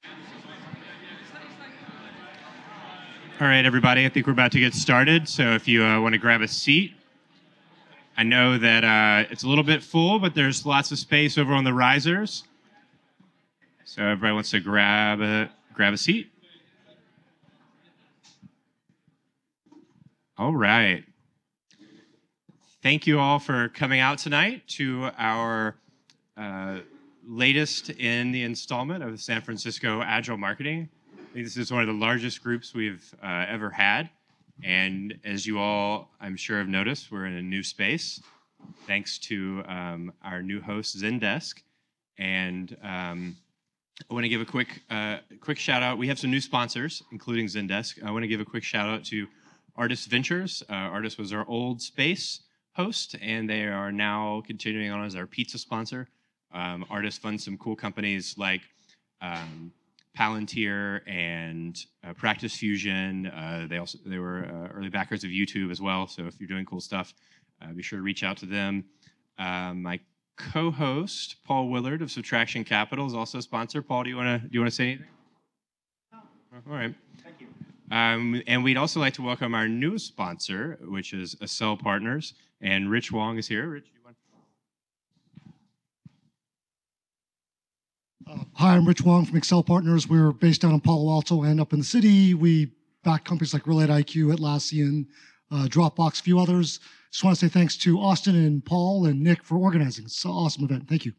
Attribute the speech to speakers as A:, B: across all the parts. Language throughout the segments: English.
A: All right, everybody, I think we're about to get started. So if you want to grab a seat, I know that it's a little bit full, but there's lots of space over on the risers. So everybody wants to grab a seat. All right. Thank you all for coming out tonight to our latest in the installment of the San Francisco Agile Marketing. I think this is one of the largest groups we've ever had. And as you all, I'm sure, have noticed, we're in a new space thanks to our new host, Zendesk. And I want to give a quick shout out. We have some new sponsors, including Zendesk. I want to give a quick shout out to Artist Ventures. Artist was our old space host, and they are now continuing on as our pizza sponsor. Artist funds some cool companies like Palantir and Practice Fusion. They were early backers of YouTube as well. So if you're doing cool stuff, be sure to reach out to them. My co-host Paul Willard of Subtraction Capital is also a sponsor. Paul, do you want to say anything?
B: No.
A: All right.
B: Thank you.
A: And we'd also like to welcome our newest sponsor, which is Accel Partners, and Rich Wong is here. Rich, you want?
C: Hi, I'm Rich Wong from Accel Partners. We're based down in Palo Alto and up in the city. We back companies like RelateIQ, Atlassian, Dropbox, a few others. Just want to say thanks to Austin and Paul and Nick for organizing. It's an awesome event. Thank you.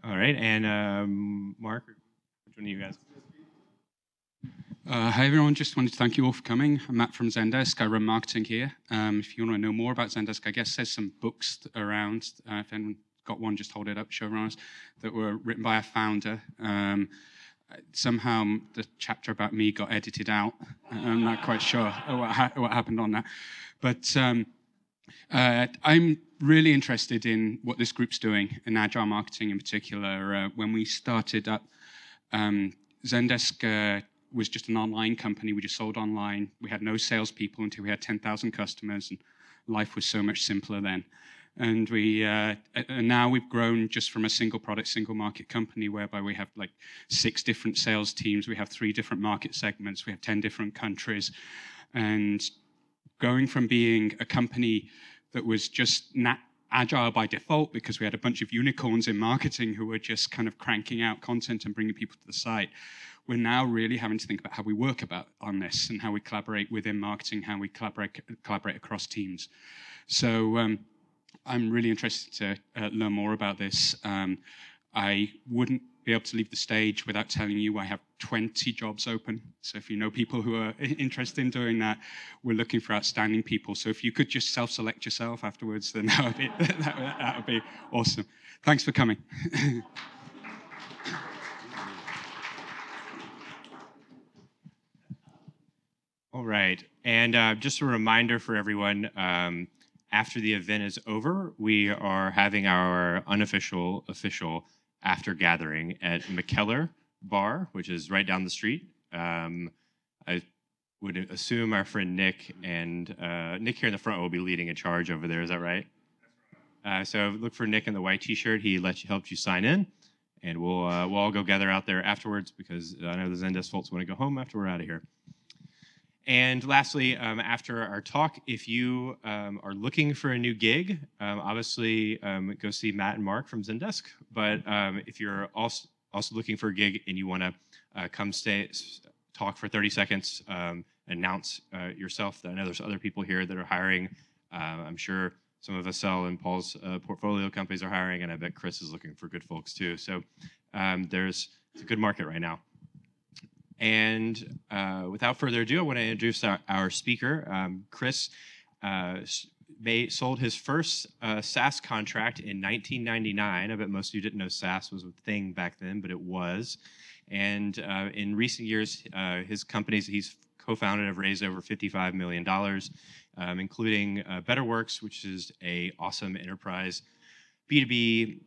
A: All right, and Mark, which one of you guys?
D: Hi everyone, just wanted to thank you all for coming. I'm Matt from Zendesk. I run marketing here. If you want to know more about Zendesk, I guess there's some books around. If anyone got one, just hold it up, show everyone else, that were written by a founder. Somehow the chapter about me got edited out. I'm not quite sure what happened on that. But I'm really interested in what this group's doing, in agile marketing in particular. When we started up, Zendesk was just an online company. We just sold online. We had no salespeople until we had 10,000 customers, and life was so much simpler then. And now we've grown just from a single product, single market company, whereby we have like 6 different sales teams. We have 3 different market segments. We have 10 different countries. And going from being a company that was just agile by default because we had a bunch of unicorns in marketing who were just kind of cranking out content and bringing people to the site, we're now really having to think about how we work on this and how we collaborate within marketing, how we collaborate across teams. So I'm really interested to learn more about this. I wouldn't be able to leave the stage without telling you I have 20 jobs open. So if you know people who are interested in doing that, we're looking for outstanding people. So if you could just self-select yourself afterwards, then that would be awesome. Thanks for coming.
A: All right, and just a reminder for everyone, after the event is over, we are having our official after gathering at McKellar Bar, which is right down the street. I would assume our friend Nick and Nick here in the front will be leading a charge over there. Is that right? So look for Nick in the white T-shirt. He helped you sign in, and we'll all go gather out there afterwards because I know the Zendesk folks want to go home after we're out of here. And lastly, after our talk, if you are looking for a new gig, obviously go see Matt and Mark from Zendesk. But if you're also looking for a gig and you want to come talk for 30 seconds, announce yourself. I know there's other people here that are hiring. I'm sure some of Accel and Paul's portfolio companies are hiring, and I bet Kris is looking for good folks too. So it's a good market right now. And without further ado, I want to introduce our speaker. Kris sold his first SaaS contract in 1999. I bet most of you didn't know SaaS was a thing back then, but it was. And in recent years, his companies he's co-founded have raised over $55 million, including BetterWorks, which is an awesome enterprise B2B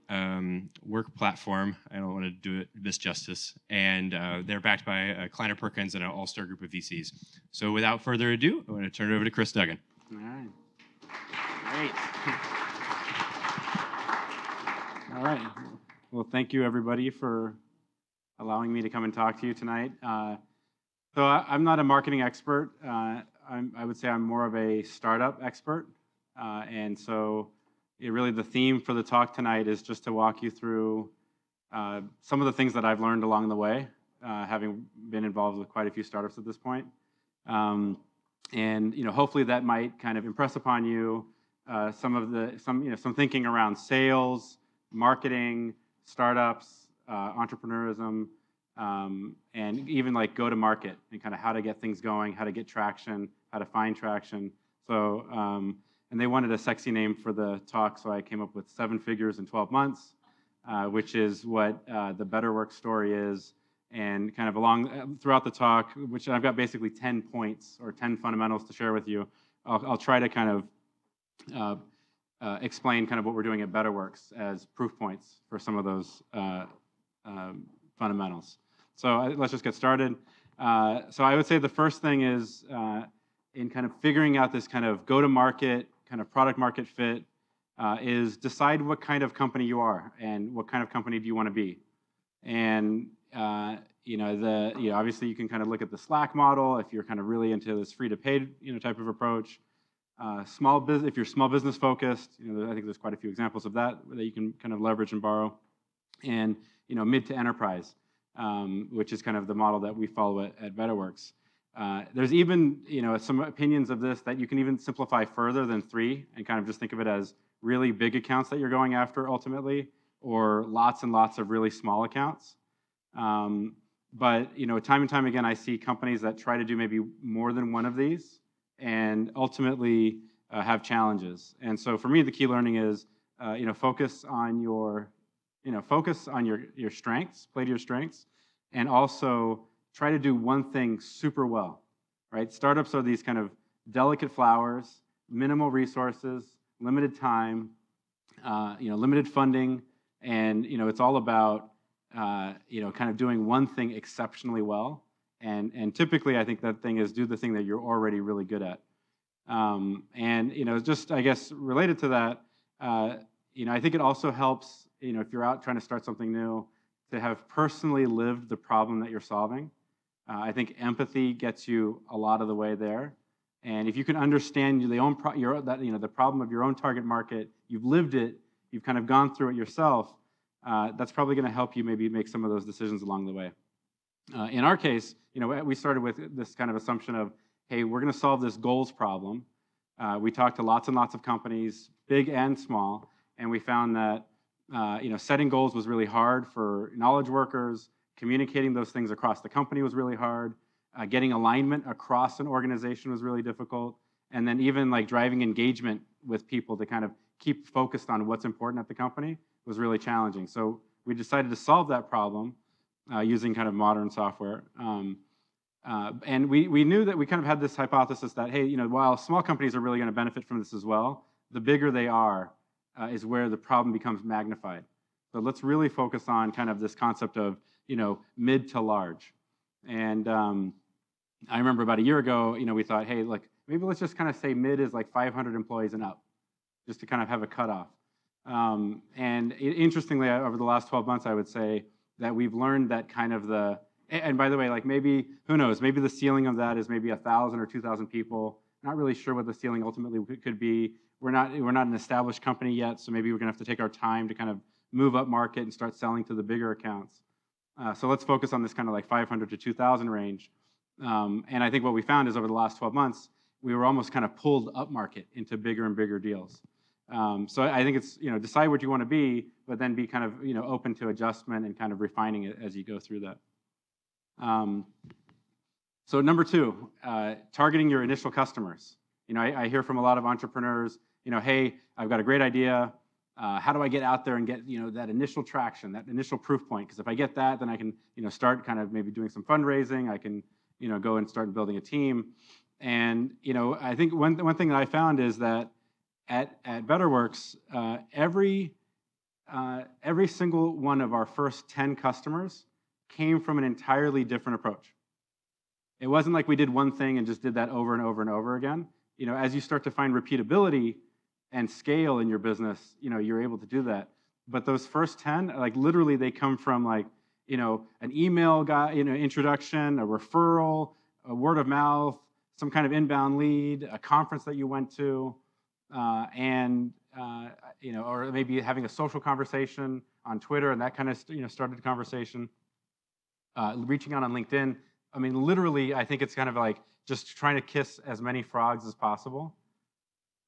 A: work platform. I don't want to do it misjustice. And they're backed by Kleiner Perkins and an all-star group of VCs. So without further ado, I'm going to turn it over to Kris Duggan.
B: All right. Great. All right. Well, thank you, everybody, for allowing me to come and talk to you tonight. So I'm not a marketing expert. I would say I'm more of a startup expert. And so really the theme for the talk tonight is just to walk you through some of the things that I've learned along the way, having been involved with quite a few startups at this point. And hopefully that might kind of impress upon you some thinking around sales, marketing, startups, entrepreneurism, and even like go to market and kind of how to get things going, how to get traction, how to find traction. So, and they wanted a sexy name for the talk, so I came up with 7 figures in 12 months, which is what the BetterWorks story is. And kind of along throughout the talk, which I've got basically 10 points or 10 fundamentals to share with you. I'll try to kind of explain kind of what we're doing at BetterWorks as proof points for some of those fundamentals. So let's just get started. So I would say the first thing is in kind of figuring out this kind of go-to-market, kind of product market fit, is decide what kind of company you are and what kind of company do you want to be. And obviously you can kind of look at the Slack model if you're kind of really into this free-to-paid type of approach. If you're small business focused, I think there's quite a few examples of that you can kind of leverage and borrow. And mid to enterprise, which is kind of the model that we follow at BetterWorks. There's even some opinions of this that you can even simplify further than 3 and kind of just think of it as really big accounts that you're going after ultimately, or lots and lots of really small accounts. But time and time again, I see companies that try to do maybe more than one of these and ultimately have challenges. And so for me, the key learning is focus on your strengths, play to your strengths, and also try to do one thing super well, right? Startups are these kind of delicate flowers, minimal resources, limited time, limited funding, and it's all about kind of doing one thing exceptionally well. And typically, I think that thing is do the thing that you're already really good at. And just I guess related to that, I think it also helps if you're out trying to start something new to have personally lived the problem that you're solving. I think empathy gets you a lot of the way there. And if you can understand the problem of your own target market, you've lived it, you've kind of gone through it yourself, that's probably going to help you maybe make some of those decisions along the way. In our case, we started with this kind of assumption of, hey, we're going to solve this goals problem. We talked to lots and lots of companies, big and small, and we found that setting goals was really hard for knowledge workers. Communicating those things across the company was really hard. Getting alignment across an organization was really difficult. And then even like driving engagement with people to kind of keep focused on what's important at the company was really challenging. So we decided to solve that problem using kind of modern software. And we knew that we kind of had this hypothesis that, hey, while small companies are really going to benefit from this as well, the bigger they are is where the problem becomes magnified. So let's really focus on kind of this concept of, mid to large. And I remember about a year ago, we thought, hey, like maybe let's just kind of say mid is like 500 employees and up, just to kind of have a cutoff. And interestingly, over the last 12 months, I would say that we've learned that kind of and by the way, like maybe, who knows, maybe the ceiling of that is maybe 1,000 or 2,000 people. Not really sure what the ceiling ultimately could be. We're not an established company yet, so maybe we're going to have to take our time to kind of move up market and start selling to the bigger accounts. So let's focus on this kind of like 500 to 2,000 range. And I think what we found is over the last 12 months, we were almost kind of pulled up market into bigger and bigger deals. So I think it's, decide what you want to be, but then be kind of, open to adjustment and kind of refining it as you go through that. So number 2, targeting your initial customers. I hear from a lot of entrepreneurs, hey, I've got a great idea. How do I get out there and get, that initial traction, that initial proof point? Because if I get that, then I can, start kind of maybe doing some fundraising. I can, go and start building a team. And, I think one thing that I found is that at BetterWorks, every single one of our first 10 customers came from an entirely different approach. It wasn't like we did one thing and just did that over and over and over again. As you start to find repeatability and scale in your business, you're able to do that. But those first 10, like literally they come from like, an email introduction, a referral, a word of mouth, some kind of inbound lead, a conference that you went to, or maybe having a social conversation on Twitter, and that kind of started a conversation. Reaching out on LinkedIn. I mean, literally, I think it's kind of like just trying to kiss as many frogs as possible,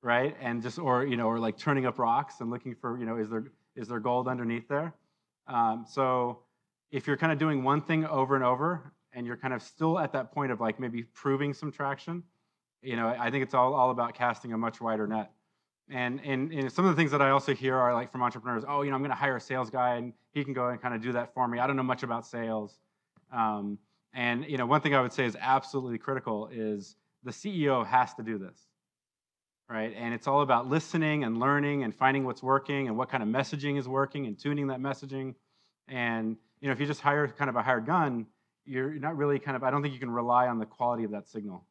B: right? And just, or like turning up rocks and looking for, is there gold underneath there? So if you're kind of doing one thing over and over, and you're kind of still at that point of like maybe proving some traction, I think it's all about casting a much wider net. And some of the things that I also hear are like from entrepreneurs, oh, I'm going to hire a sales guy and he can go and kind of do that for me. I don't know much about sales. And one thing I would say is absolutely critical is the CEO has to do this, right? And it's all about listening and learning and finding what's working and what kind of messaging is working and tuning that messaging. And if you just hire kind of a hired gun, you're not really I don't think you can rely on the quality of that signal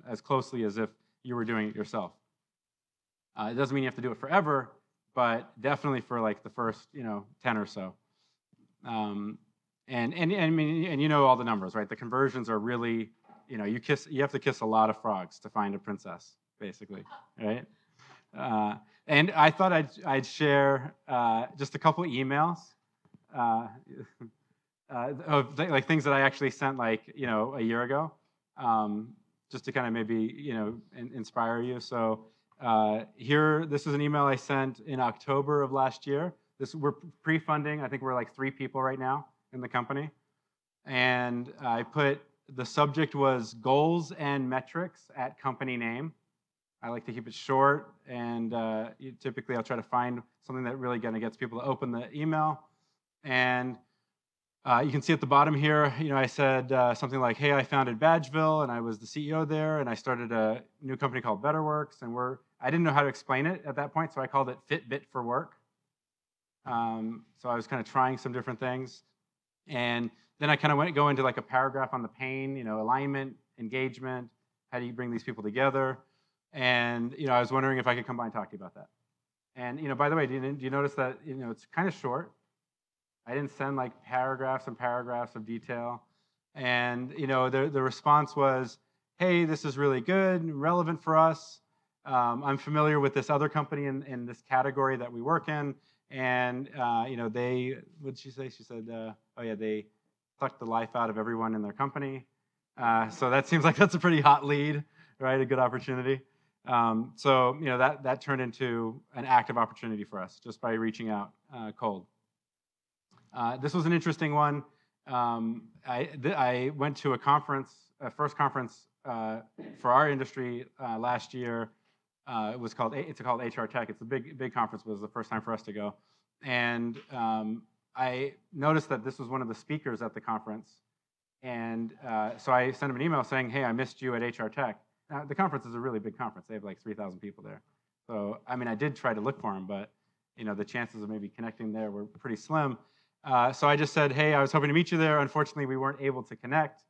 B: as closely as if you were doing it yourself. It doesn't mean you have to do it forever, but definitely for like the first 10 or so. And all the numbers, right? The conversions are really, you have to kiss a lot of frogs to find a princess, basically, right? And I thought I'd share just a couple emails of like things that I actually sent like a year ago, just to kind of maybe inspire you. So this is an email I sent in October of last year. We're pre-funding. I think we're like 3 people right now in the company. And I put, the subject was goals and metrics at company name. I like to keep it short, and typically I'll try to find something that really kind of gets people to open the email. And you can see at the bottom here, I said something like, hey, I founded Badgeville, and I was the CEO there, and I started a new company called BetterWorks, and I didn't know how to explain it at that point, so I called it Fitbit for Work. So I was kind of trying some different things. And then I kind of go into like a paragraph on the pain, alignment, engagement, how do you bring these people together? And I was wondering if I could come by and talk to you about that. And by the way, do you notice that it's kind of short? I didn't send like paragraphs and paragraphs of detail. And the response was, hey, this is really good, relevant for us. I'm familiar with this other company in this category that we work in. And they, what'd she say? She said, they sucked the life out of everyone in their company. So that seems like that's a pretty hot lead, right? A good opportunity. So that turned into an active opportunity for us just by reaching out cold. This was an interesting one. I went to a conference, first conference for our industry last year. It's called HR Tech. It's a big conference. It was the first time for us to go. And I noticed that this was one of the speakers at the conference. And so I sent him an email saying, hey, I missed you at HR Tech. The conference is a really big conference. They have like 3,000 people there. So, I mean, I did try to look for him, but the chances of maybe connecting there were pretty slim. So I just said, hey, I was hoping to meet you there. Unfortunately, we weren't able to connect.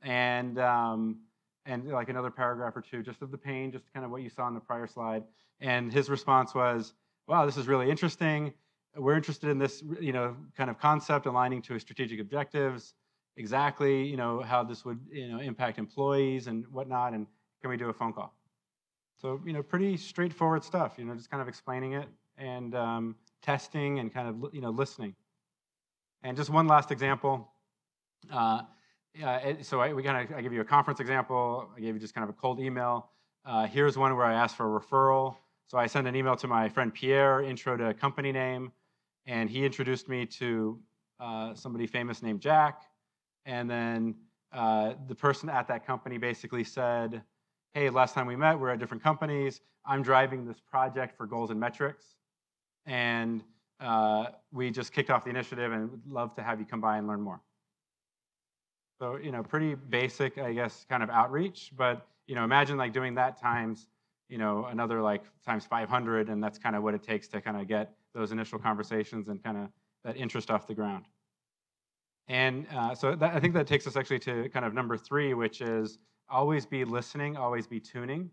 B: And like another paragraph or two, just of the pain, just kind of what you saw on the prior slide. And his response was, wow, this is really interesting. We're interested in this, kind of concept aligning to strategic objectives, exactly, how this would, impact employees and whatnot, and can we do a phone call? So, pretty straightforward stuff, just kind of explaining it and testing and kind of, listening. And just one last example. I give you a conference example. I gave you just kind of a cold email. Here's one where I asked for a referral. So I sent an email to my friend Pierre, intro to company name, and he introduced me to somebody famous named Jack. And then the person at that company basically said, hey, last time we met, we're at different companies. I'm driving this project for goals and metrics. And we just kicked off the initiative and would love to have you come by and learn more. So, pretty basic, I guess, kind of outreach. But, imagine like doing that times, another like times 500. And that's kind of what it takes to kind of get those initial conversations and kind of that interest off the ground. And so I think that takes us actually to kind of number 3, which is always be listening, always be tuning.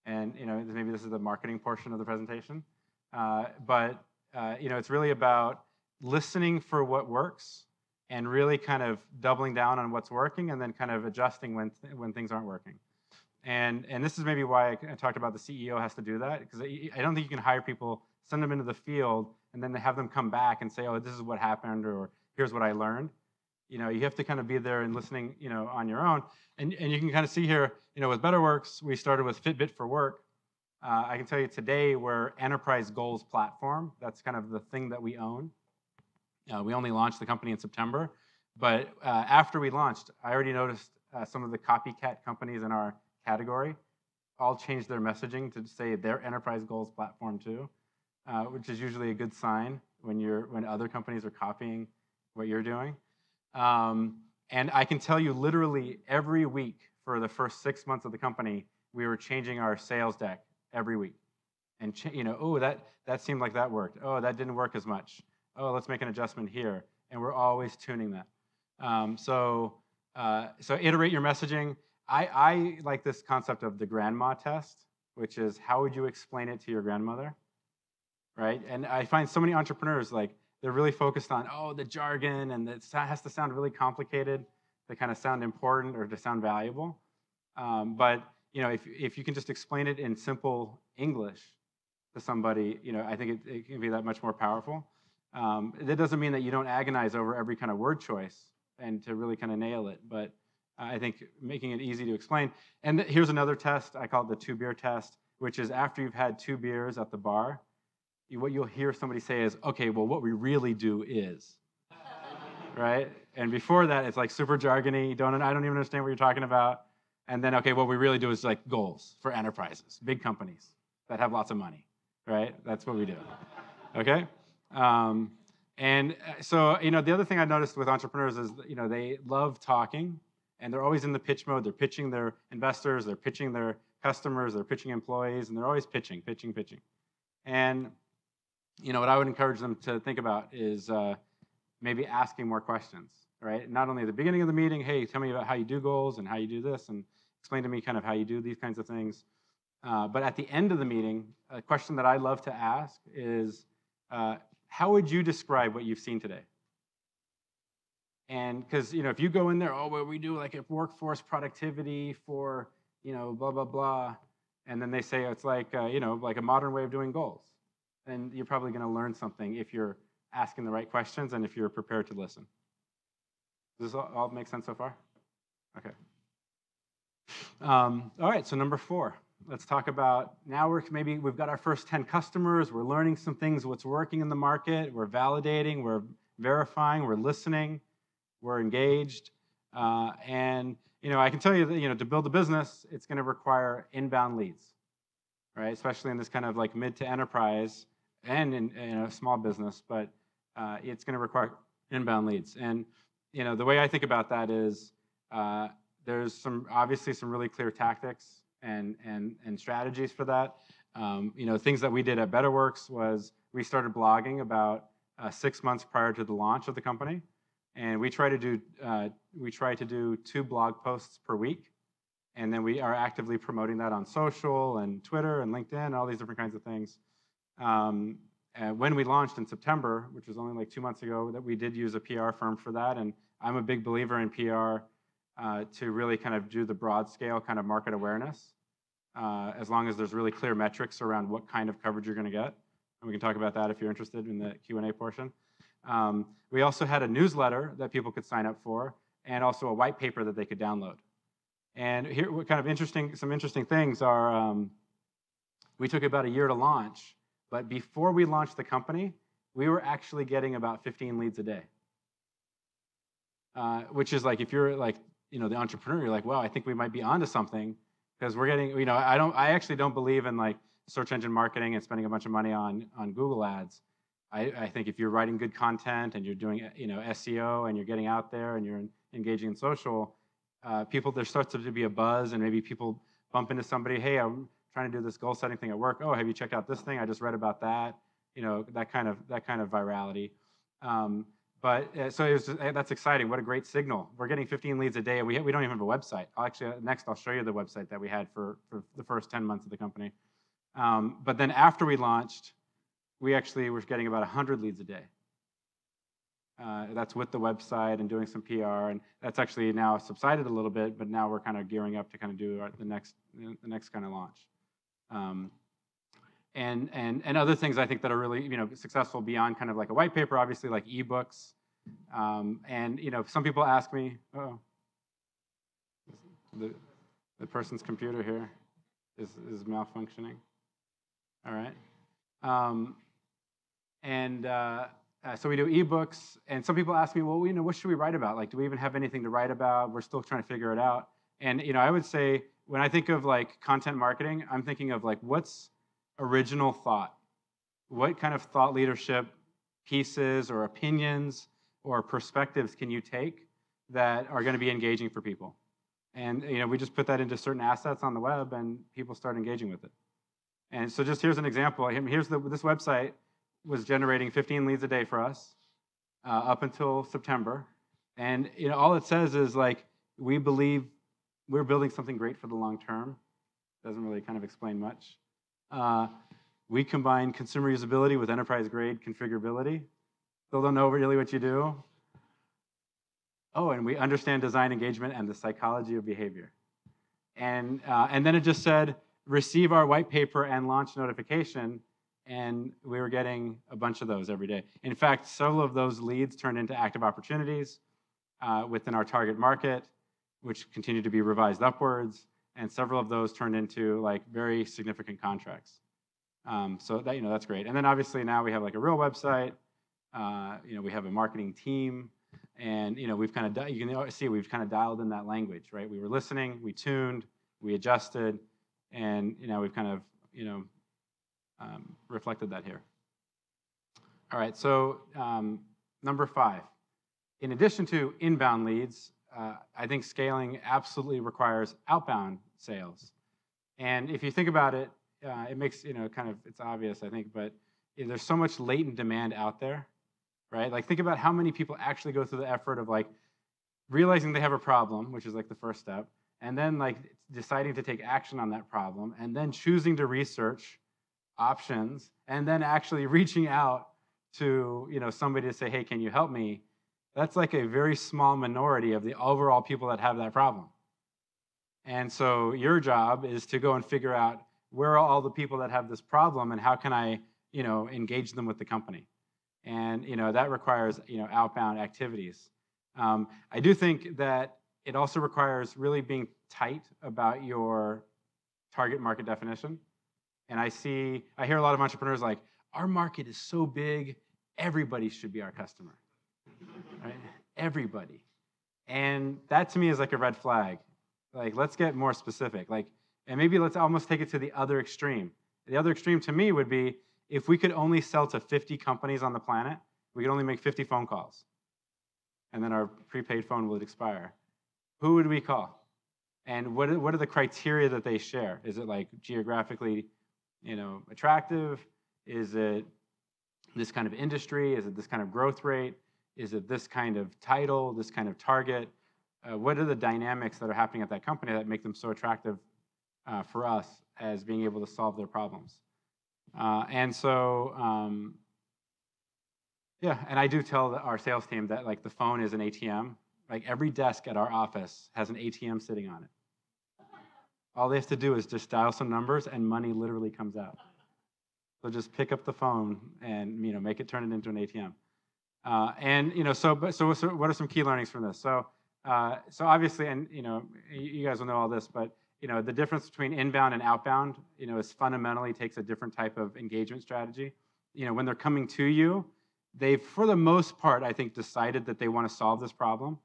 B: And, maybe this is the marketing portion of the presentation. But it's really about listening for what works and really kind of doubling down on what's working and then kind of adjusting when things aren't working. And this is maybe why I talked about the CEO has to do that, because I don't think you can hire people, send them into the field, and then have them come back and say, oh, this is what happened, or here's what I learned. You know, you have to kind of be there and listening, you know, on your own. And you can kind of see here, you know, with BetterWorks, we started with Fitbit for Work. I can tell you today we're enterprise goals platform. That's kind of the thing that we own. We only launched the company in September, but after we launched, I already noticed some of the copycat companies in our category all changed their messaging to say their enterprise goals platform too, which is usually a good sign when other companies are copying what you're doing. And I can tell you literally every week for the first 6 months of the company, we were changing our sales deck every week. And you know, oh, that seemed like that worked. Oh, that didn't work as much. Oh, let's make an adjustment here. And we're always tuning that. So iterate your messaging. I like this concept of the grandma test, which is how would you explain it to your grandmother, right? And I find so many entrepreneurs, like, they're really focused on, oh, the jargon, and it has to sound really complicated to kind of sound important or to sound valuable. But you know, if you can just explain it in simple English to somebody, you know, I think it can be that much more powerful. That doesn't mean that you don't agonize over every kind of word choice and to really kind of nail it, but I think making it easy to explain. And here's another test. I call it the 2-beer test, which is after you've had 2 beers at the bar, what you'll hear somebody say is, okay, well, what we really do is, right? And before that, it's like super jargony. I don't even understand what you're talking about. And then, okay, what we really do is like goals for enterprises, big companies that have lots of money, right? That's what we do, okay? And so, you know, the other thing I noticed with entrepreneurs is, you know, they love talking, and they're always in the pitch mode. They're pitching their investors, they're pitching their customers, they're pitching employees, and they're always pitching. And, you know, what I would encourage them to think about is maybe asking more questions, right? Not only at the beginning of the meeting, hey, tell me about how you do goals and how you do this, and explain to me kind of how you do these kinds of things. But at the end of the meeting, a question that I love to ask is, how would you describe what you've seen today? And because, you know, if you go in there, oh, well, we do like a workforce productivity for, you know, blah, blah, blah, and then they say it's like, you know, like a modern way of doing goals, then you're probably going to learn something if you're asking the right questions and if you're prepared to listen. Does this all make sense so far? Okay. All right, so number 4. Let's talk about, now we've got our first 10 customers, we're learning some things, what's working in the market, we're validating, we're verifying, we're listening, we're engaged. And, you know, I can tell you that, you know, to build a business, it's going to require inbound leads, right? Especially in this kind of like mid to enterprise and in a small business, but it's going to require inbound leads. And, you know, the way I think about that is there's obviously some really clear tactics and strategies for that. You know, things that we did at BetterWorks was we started blogging about 6 months prior to the launch of the company, and we try to do 2 blog posts per week, and then we are actively promoting that on social and Twitter and LinkedIn and all these different kinds of things. And when we launched in September, which was only like 2 months ago, that we did use a PR firm for that, and I'm a big believer in PR to really kind of do the broad scale kind of market awareness, as long as there's really clear metrics around what kind of coverage you're going to get. And we can talk about that if you're interested in the Q&A portion. We also had a newsletter that people could sign up for, and also a white paper that they could download. And here, what kind of some interesting things are, we took about a year to launch, but before we launched the company, we were actually getting about 15 leads a day. Which is like, if you're like, you know, the entrepreneur, you're like, wow, I think we might be onto something, because we're getting, you know, I actually don't believe in like search engine marketing and spending a bunch of money on Google ads. I think if you're writing good content and you're doing, you know, SEO and you're getting out there and you're engaging in social, there starts to be a buzz, and maybe people bump into somebody, hey, I'm trying to do this goal setting thing at work. Oh, have you checked out this thing? I just read about that. You know, that kind of virality. So it was that's exciting. What a great signal. We're getting 15 leads a day, and we don't even have a website. Next I'll show you the website that we had for the first 10 months of the company. But then after we launched, we actually were getting about 100 leads a day. That's with the website and doing some PR, and that's actually now subsided a little bit, but now we're kind of gearing up to kind of do the next kind of launch. And other things I think that are really successful beyond kind of like a white paper, obviously like ebooks. And some people ask me, oh, the person's computer here is malfunctioning. All right. So we do ebooks, and some people ask me, well, what should we write about? Like, do we even have anything to write about? We're still trying to figure it out. And I would say when I think of like content marketing, I'm thinking of like what's original thought. What kind of thought leadership pieces or opinions or perspectives can you take that are going to be engaging for people? And we just put that into certain assets on the web, and people start engaging with it. And so just here's an example. This website was generating 15 leads a day for us up until September. And all it says is like, we believe we're building something great for the long term. Doesn't really kind of explain much. We combine consumer usability with enterprise-grade configurability. Still don't know really what you do. Oh, and we understand design engagement and the psychology of behavior. And then it just said, receive our white paper and launch notification. And we were getting a bunch of those every day. In fact, several of those leads turned into active opportunities within our target market, which continued to be revised upwards. And several of those turned into like very significant contracts. So that that's great. And then obviously now we have like a real website. We have a marketing team, and we've kind of you can see we've kind of dialed in that language, right? We were listening, we tuned, we adjusted, and we've kind of reflected that here. All right, so number 5. In addition to inbound leads, I think scaling absolutely requires outbound sales. And if you think about it, it makes, it's obvious, I think, but there's so much latent demand out there, right? Like think about how many people actually go through the effort of like realizing they have a problem, which is like the first step, and then like deciding to take action on that problem, and then choosing to research options, and then actually reaching out to somebody to say, hey, can you help me? That's like a very small minority of the overall people that have that problem. And so your job is to go and figure out where are all the people that have this problem, and how can I engage them with the company. And that requires outbound activities. I do think that it also requires really being tight about your target market definition. And I hear a lot of entrepreneurs like, our market is so big, everybody should be our customer, right? Everybody. And that to me is like a red flag. Like, let's get more specific. And maybe let's almost take it to the other extreme. The other extreme to me would be if we could only sell to 50 companies on the planet, we could only make 50 phone calls. And then our prepaid phone would expire. Who would we call? And what are the criteria that they share? Is it like geographically attractive? Is it this kind of industry? Is it this kind of growth rate? Is it this kind of title, this kind of target? What are the dynamics that are happening at that company that make them so attractive for us as being able to solve their problems? And I do tell our sales team that like the phone is an ATM. Like every desk at our office has an ATM sitting on it. All they have to do is just dial some numbers, and money literally comes out. So just pick up the phone and make it turn it into an ATM. So what are some key learnings from this? So obviously, and you guys will know all this, but the difference between inbound and outbound, is fundamentally takes a different type of engagement strategy. When they're coming to you, they've, for the most part, I think, decided that they want to solve this problem.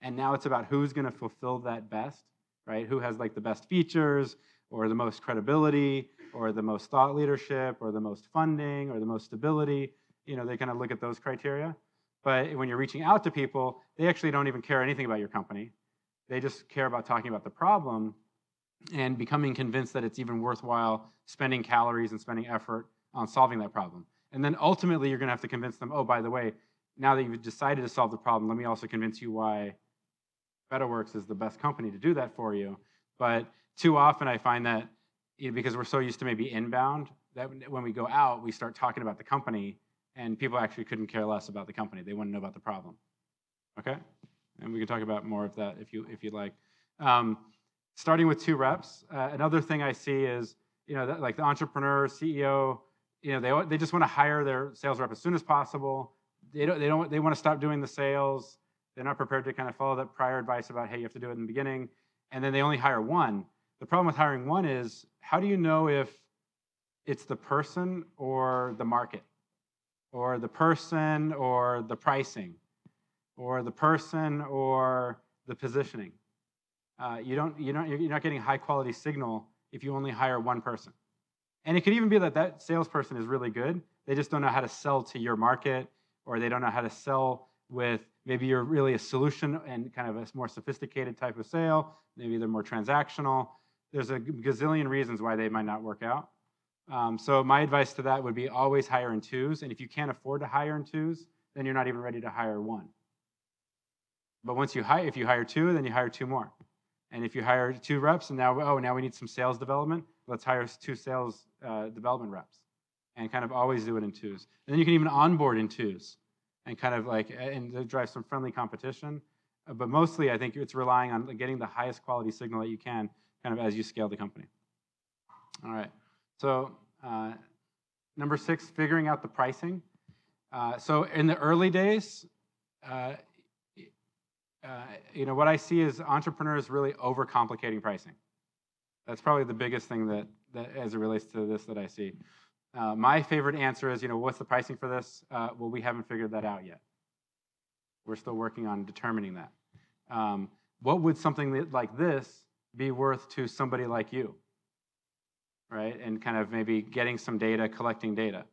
B: And now it's about who's going to fulfill that best, right? Who has like the best features, or the most credibility, or the most thought leadership, or the most funding, or the most stability. They kind of look at those criteria. But when you're reaching out to people, they actually don't even care anything about your company. They just care about talking about the problem and becoming convinced that it's even worthwhile spending calories and spending effort on solving that problem. And then ultimately, you're going to have to convince them, oh, by the way, now that you've decided to solve the problem, let me also convince you why BetterWorks is the best company to do that for you. But too often I find that because we're so used to maybe inbound, that when we go out, we start talking about the company, and people actually couldn't care less about the company. They want to know about the problem. Okay, and we can talk about more of that if you'd like. Starting with 2 reps. Another thing I see is, like the entrepreneur, CEO, they just want to hire their sales rep as soon as possible. They want to stop doing the sales. They're not prepared to kind of follow that prior advice about, hey, you have to do it in the beginning, and then they only hire 1. The problem with hiring 1 is, how do you know if it's the person or the market, or the person or the pricing, or the person or the positioning? You're not getting high quality signal if you only hire 1 person. And it could even be that salesperson is really good. They just don't know how to sell to your market, or they don't know how to sell with, maybe you're really a solution and kind of a more sophisticated type of sale. Maybe they're more transactional. There's a gazillion reasons why they might not work out. So my advice to that would be always hire in 2s. And if you can't afford to hire in 2s, then you're not even ready to hire 1. But if you hire 2, then you hire 2 more. And if you hire 2 reps, and now we need some sales development, let's hire 2 sales development reps, and kind of always do it in 2s. And then you can even onboard in 2s, and kind of and drive some friendly competition. But mostly, I think it's relying on getting the highest quality signal that you can, kind of as you scale the company. All right. So number 6, figuring out the pricing. So in the early days, what I see is entrepreneurs really overcomplicating pricing. That's probably the biggest thing that as it relates to this that I see. My favorite answer is, what's the pricing for this? Well, we haven't figured that out yet. We're still working on determining that. What would something like this be worth to somebody like you, right? And kind of maybe getting some data, collecting data.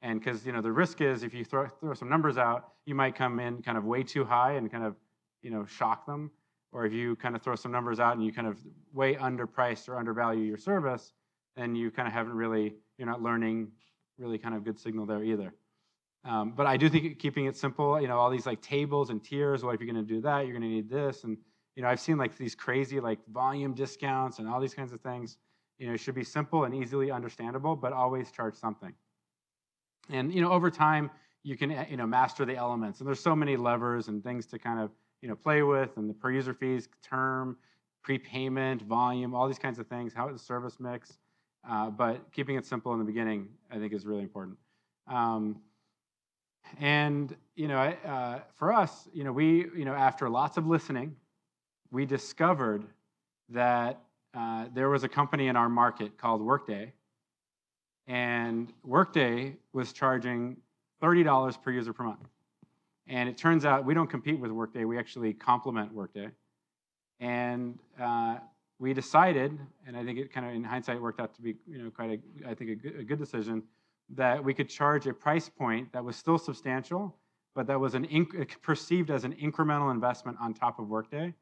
B: And because, the risk is if you throw some numbers out, you might come in kind of way too high and kind of, shock them. Or if you kind of throw some numbers out and you kind of way underpriced or undervalue your service, then you kind of you're not learning really kind of good signal there either. But I do think keeping it simple, all these like tables and tiers, well, if you're going to do that, you're going to need this. And, I've seen like these crazy like volume discounts and all these kinds of things. It should be simple and easily understandable, but always charge something. And, over time, you can, master the elements. And there's so many levers and things to kind of, play with, and the per user fees, term, prepayment, volume, all these kinds of things, how the service mix. But keeping it simple in the beginning, I think, is really important. And for us, we, after lots of listening, we discovered that there was a company in our market called Workday, and Workday was charging $30 per user per month. And it turns out we don't compete with Workday; we actually complement Workday. And we decided, and I think it kind of, in hindsight, worked out to be, quite a good decision, that we could charge a price point that was still substantial, but that was perceived as an incremental investment on top of Workday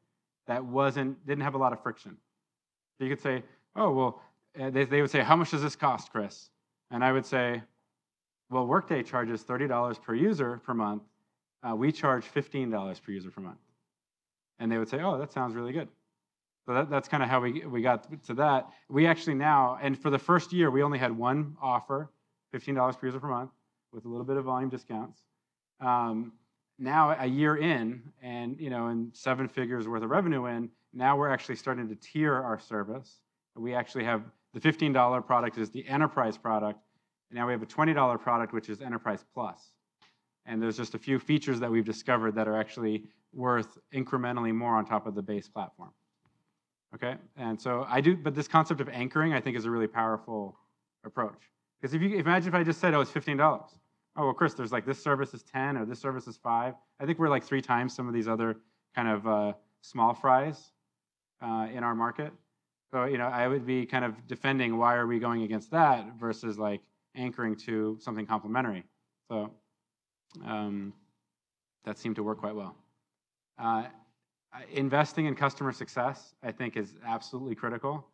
B: that didn't have a lot of friction. So you could say, oh, well, they would say, how much does this cost, Kris? And I would say, well, Workday charges $30 per user per month. We charge $15 per user per month. And they would say, oh, that sounds really good. So that's kind of how we got to that. We actually now, and for the first year, we only had 1 offer, $15 per user per month, with a little bit of volume discounts. Now, a year in, and and 7 figures worth of revenue in, now we're actually starting to tier our service. We actually have the $15 product is the enterprise product, and now we have a $20 product, which is Enterprise Plus. And there's just a few features that we've discovered that are actually worth incrementally more on top of the base platform. Okay, and so but this concept of anchoring, I think, is a really powerful approach. Because imagine if I just said, oh, it's $15. Oh, well, Kris, there's like this service is 10 or this service is 5. I think we're like 3 times some of these other kind of small fries in our market. So, I would be kind of defending why are we going against that versus like anchoring to something complementary. So that seemed to work quite well. Investing in customer success, I think, is absolutely critical.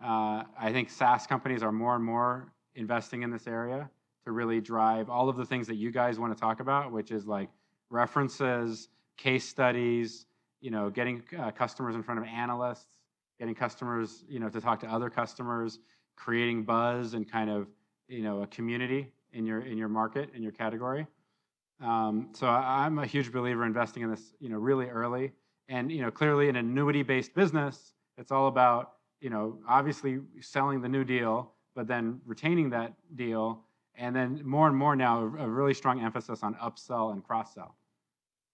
B: I think SaaS companies are more and more investing in this area to really drive all of the things that you guys want to talk about, which is like references, case studies, getting customers in front of analysts, getting customers, to talk to other customers, creating buzz and kind of, a community in your market, in your category. So I'm a huge believer investing in this, really early. And, clearly an annuity-based business, it's all about, obviously selling the new deal, but then retaining that deal. And then more and more now, a really strong emphasis on upsell and cross-sell.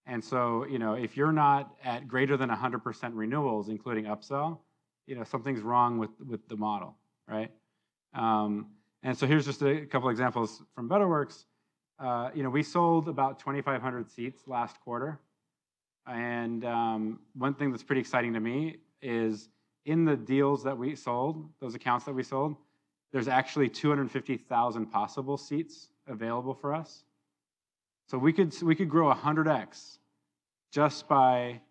B: And so, if you're not at greater than 100% renewals, including upsell, something's wrong with the model, right? And so here's just a couple examples from BetterWorks. We sold about 2,500 seats last quarter. And one thing that's pretty exciting to me is in the deals that we sold, those accounts that we sold, there's actually 250,000 possible seats available for us. So we could grow 100x just by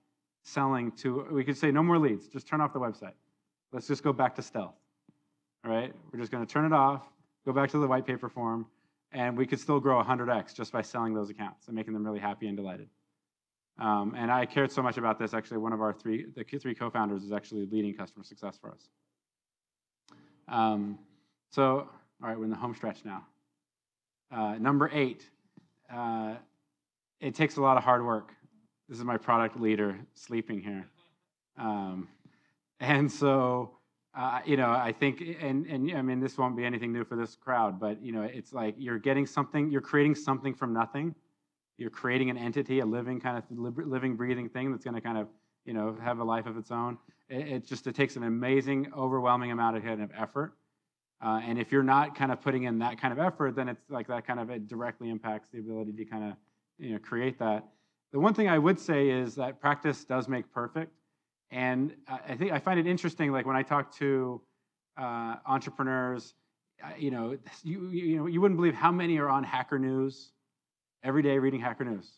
B: selling to, we could say no more leads, just turn off the website. Let's just go back to stealth, all right? We're just gonna turn it off, go back to the white paper form, and we could still grow 100x just by selling those accounts and making them really happy and delighted. And I cared so much about this, actually, one of our three co-founders is actually leading customer success for us. So, all right, we're in the home stretch now. Number 8, it takes a lot of hard work. This is my product leader sleeping here. And so, I think, and I mean, this won't be anything new for this crowd, but, it's like you're getting something, you're creating something from nothing. You're creating an entity, a living kind of living, breathing thing that's going to kind of, have a life of its own. It takes an amazing, overwhelming amount of effort. And if you're not kind of putting in that kind of effort, then it's like that kind of, it directly impacts the ability to kind of, create that. The one thing I would say is that practice does make perfect. And I find it interesting, like when I talk to entrepreneurs, you wouldn't believe how many are on Hacker News every day reading Hacker News.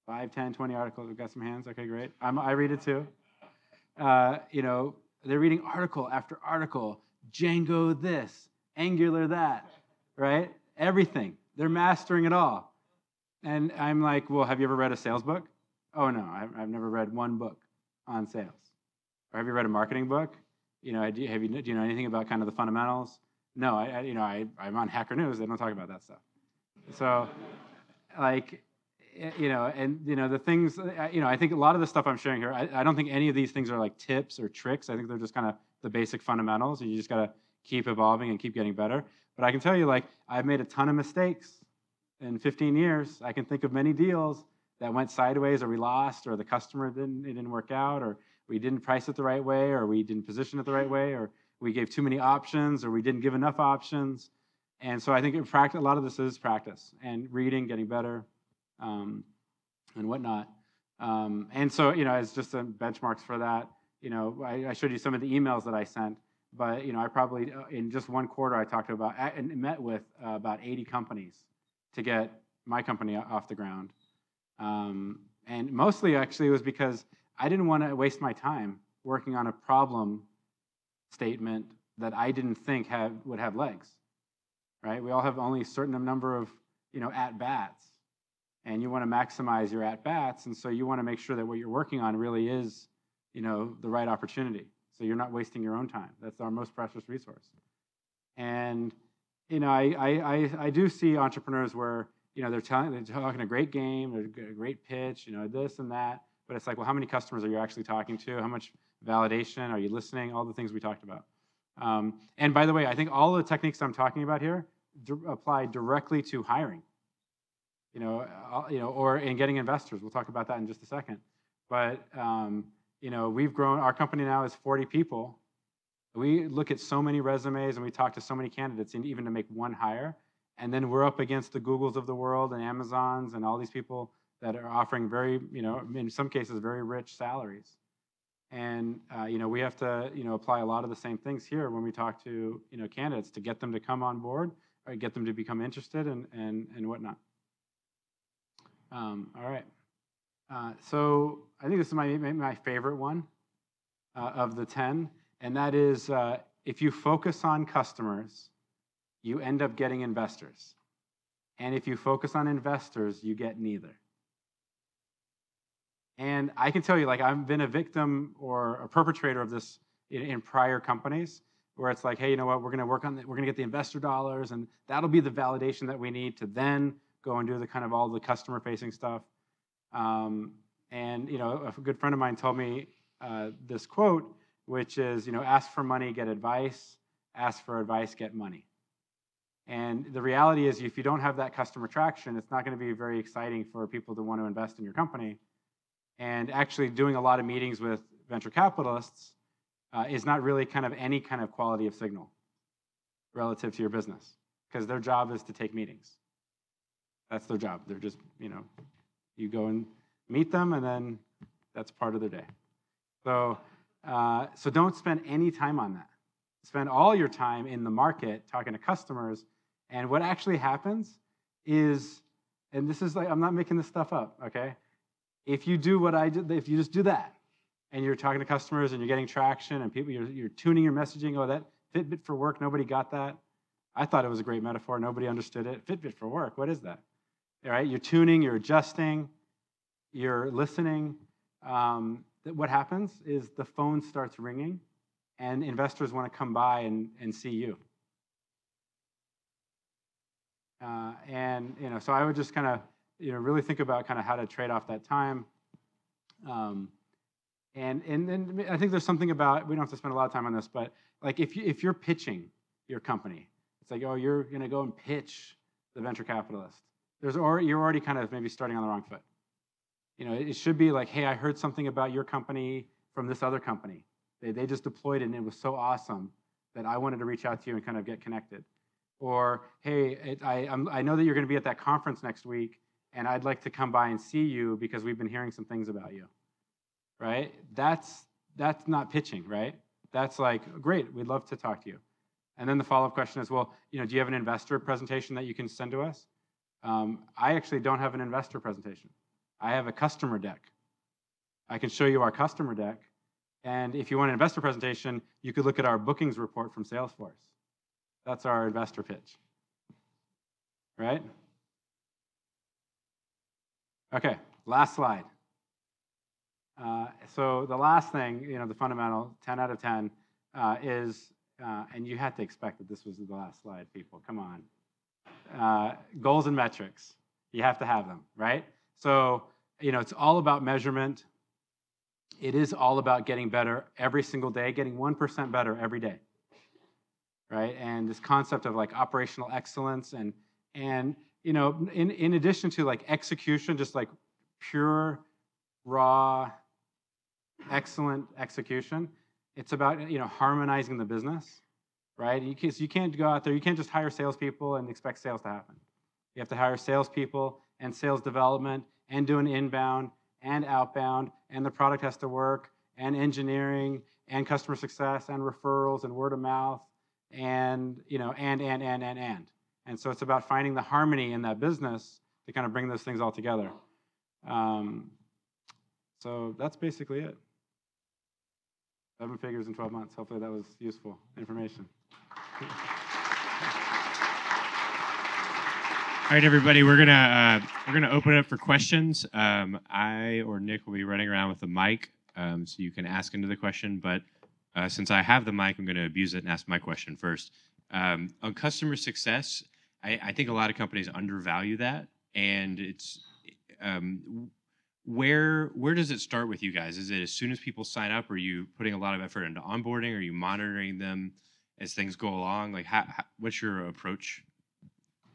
B: 5, 10, 20 articles. We've got some hands. Okay, great. I read it too. They're reading article after article. Django this, Angular that, right? Everything. They're mastering it all. And I'm like, well, have you ever read a sales book? Oh, no, I've never read one book on sales. Or have you read a marketing book? Do you know anything about kind of the fundamentals? No, I'm on Hacker News. They don't talk about that stuff. So, like, the things, I think a lot of the stuff I'm sharing here, I don't think any of these things are like tips or tricks. I think they're just kind of the basic fundamentals. You just got to keep evolving and keep getting better. But I can tell you, like, I've made a ton of mistakes in 15 years. I can think of many deals that went sideways, or we lost, or the customer didn't work out, or we didn't price it the right way, or we didn't position it the right way, or we gave too many options, or we didn't give enough options. And so I think a lot of this is practice and reading, getting better, and whatnot. And so, as just some benchmarks for that, I showed you some of the emails that I sent, but, I probably, in just one quarter, I talked about and met with about 80 companies to get my company off the ground. And mostly, actually, it was because I didn't want to waste my time working on a problem statement that I didn't think would have legs. Right? We all have only a certain number of, at-bats. And you want to maximize your at-bats, and so you want to make sure that what you're working on really is, the right opportunity. So you're not wasting your own time. That's our most precious resource. And, I do see entrepreneurs where, they're talking a great game, they're a great pitch, this and that, but it's like, well, how many customers are you actually talking to? How much validation? Are you listening? All the things we talked about. And by the way, I think all the techniques I'm talking about here apply directly to hiring, or in getting investors. We'll talk about that in just a second. But, we've grown, our company now is 40 people. We look at so many resumes and we talk to so many candidates, and even to make one hire. And then we're up against the Googles of the world and Amazons and all these people that are offering very, in some cases, very rich salaries. And, we have to, apply a lot of the same things here when we talk to, candidates to get them to come on board or get them to become interested and whatnot. All right. So I think this is my favorite one of the 10, and that is if you focus on customers, you end up getting investors. And if you focus on investors, you get neither. And I can tell you, like, I've been a victim or a perpetrator of this in prior companies, where it's like, hey, you know what, we're going to work on we're going to get the investor dollars, and that'll be the validation that we need to then go and do the kind of all the customer facing stuff. And you know, a good friend of mine told me this quote, which is, you know, ask for money, get advice. Ask for advice, get money. And the reality is, if you don't have that customer traction, it's not going to be very exciting for people to want to invest in your company. And actually doing a lot of meetings with venture capitalists is not really kind of any kind of quality of signal relative to your business, because their job is to take meetings. That's their job. They're just, you know, you go and meet them, and then that's part of their day. So, so don't spend any time on that. Spend all your time in the market talking to customers. And what actually happens is, and this is like, I'm not making this stuff up, okay? If you do what I did, if you just do that, and you're talking to customers and you're getting traction, and people, you're tuning your messaging. Oh, that Fitbit for work, nobody got that. I thought it was a great metaphor. Nobody understood it. Fitbit for work, what is that? All right, you're tuning, you're adjusting, you're listening. What happens is the phone starts ringing, and investors want to come by and see you. And you know, so I would just kind of, you know, really think about kind of how to trade off that time. And then I think there's something about, we don't have to spend a lot of time on this, but like if you're pitching your company, it's like, oh, you're going to go and pitch the venture capitalist. You're already kind of maybe starting on the wrong foot. You know, it should be like, hey, I heard something about your company from this other company. They just deployed it, and it was so awesome that I wanted to reach out to you and kind of get connected. Or, hey, I know that you're going to be at that conference next week, and I'd like to come by and see you because we've been hearing some things about you. Right? That's not pitching, right? That's like, great, we'd love to talk to you. And then the follow-up question is, well, you know, do you have an investor presentation that you can send to us? I actually don't have an investor presentation. I have a customer deck. I can show you our customer deck. And if you want an investor presentation, you could look at our bookings report from Salesforce. That's our investor pitch. Right? Okay, last slide. So the last thing, you know, the fundamental 10 out of 10 is, and you had to expect that this was the last slide, people. Come on. Goals and metrics. You have to have them, right? So, you know, it's all about measurement. It is all about getting better every single day, getting 1% better every day, right? And this concept of like operational excellence and you know, in addition to like execution, just like pure, raw, excellent execution, it's about, you know, harmonizing the business, right? You can't go out there, you can't just hire salespeople and expect sales to happen. You have to hire salespeople and sales development and do an inbound and outbound, and the product has to work, and engineering and customer success and referrals and word of mouth, and you know, and so it's about finding the harmony in that business to kind of bring those things all together. So that's basically it. 7 figures in 12 months. Hopefully that was useful information.
A: All right, everybody, we're gonna open it up for questions. I or Nick will be running around with the mic, so you can ask into the question. But since I have the mic, I'm going to abuse it and ask my question first. On customer success, I think a lot of companies undervalue that, and it's where does it start with you guys? Is it as soon as people sign up? Are you putting a lot of effort into onboarding? Are you monitoring them as things go along? Like, what's your approach?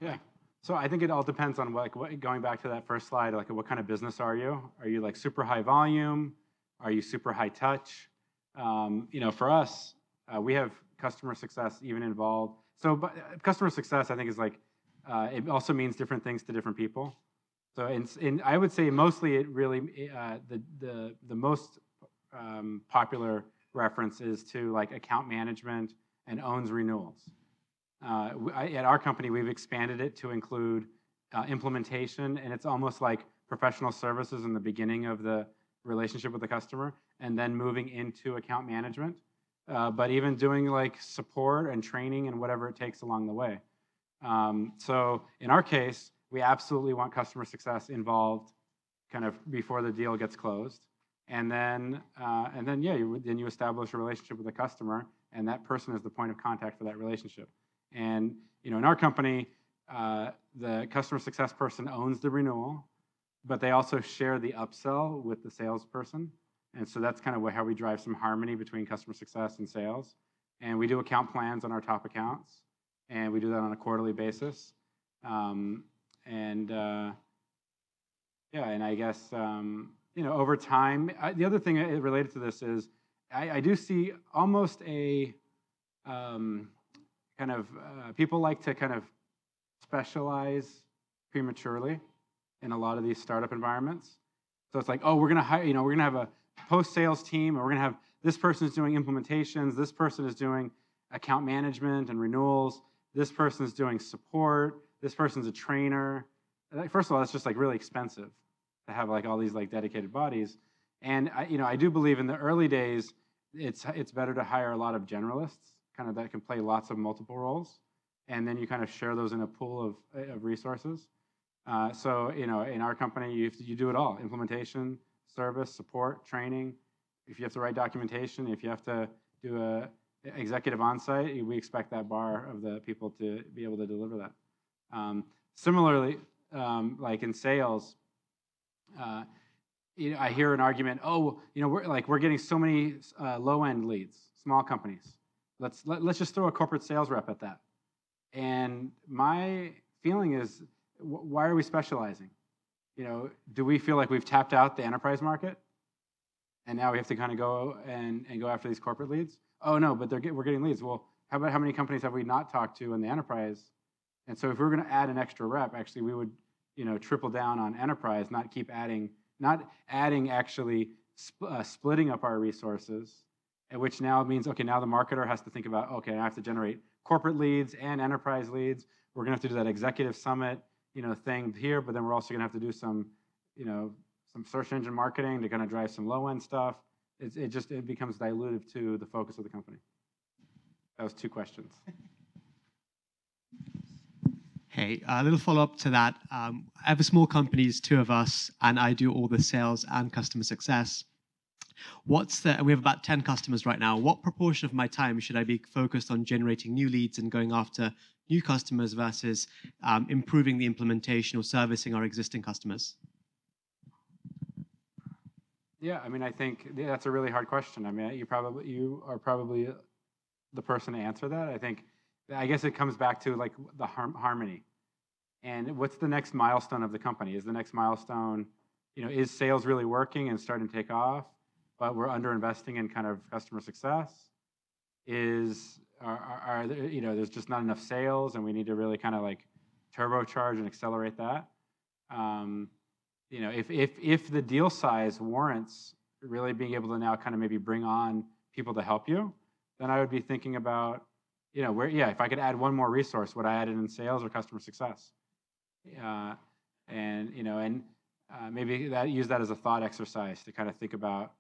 B: Yeah. So I think it all depends on what, going back to that first slide, like what kind of business are you? Are you like super high volume? Are you super high touch? You know, for us, we have customer success even involved. So but customer success, I think, is like, it also means different things to different people. So I would say mostly it really, the most popular reference is to like account management and owns renewals. At our company, we've expanded it to include implementation, and it's almost like professional services in the beginning of the relationship with the customer, and then moving into account management, but even doing like support and training and whatever it takes along the way. So in our case, we absolutely want customer success involved kind of before the deal gets closed. And then yeah, then you establish a relationship with the customer, and that person is the point of contact for that relationship. And in our company, the customer success person owns the renewal, but they also share the upsell with the salesperson. And so that's kind of how we drive some harmony between customer success and sales. And we do account plans on our top accounts, and we do that on a quarterly basis. Yeah, and I guess over time, the other thing related to this is I do see almost a kind of people like to kind of specialize prematurely in a lot of these startup environments. So it's like, oh, we're going to hire, we're going to have a post-sales team, or we're going to have this person is doing implementations, this person is doing account management and renewals, this person is doing support, this person's a trainer. First of all, it's just like really expensive to have like all these like dedicated bodies. And I do believe in the early days, it's better to hire a lot of generalists, kind of that can play lots of multiple roles, and then you kind of share those in a pool of resources. So in our company, you do it all: implementation, service, support, training. If you have to write documentation, if you have to do a executive onsite, we expect that bar of the people to be able to deliver that. Similarly, like in sales, I hear an argument, oh, we're getting so many low-end leads, small companies. Let's just throw a corporate sales rep at that. And my feeling is, why are we specializing? Do we feel like we've tapped out the enterprise market, and now we have to kind of go and go after these corporate leads? Oh no, but we're getting leads. Well, how about how many companies have we not talked to in the enterprise? And so if we were going to add an extra rep, actually we would triple down on enterprise, not adding actually splitting up our resources, which now means, okay, now the marketer has to think about, okay, I have to generate corporate leads and enterprise leads. We're going to have to do that executive summit thing here, but then we're also going to have to do some search engine marketing to kind of drive some low-end stuff. It becomes dilutive to the focus of the company. That was 2 questions.
E: Hey, a little follow-up to that. I have a small company, it's 2 of us, and I do all the sales and customer success. We have about 10 customers right now. What proportion of my time should I be focused on generating new leads and going after new customers versus improving the implementation or servicing our existing customers?
B: Yeah, I think that's a really hard question. You are probably the person to answer that. I guess it comes back to like the harmony. And what's the next milestone of the company? Is the next milestone, is sales really working and starting to take off, but we're under-investing in kind of customer success? There's just not enough sales and we need to really kind of like turbocharge and accelerate that? If the deal size warrants really being able to now kind of maybe bring on people to help you, then I would be thinking about, if I could add one more resource, would I add it in sales or customer success? Maybe use that as a thought exercise to kind of think about,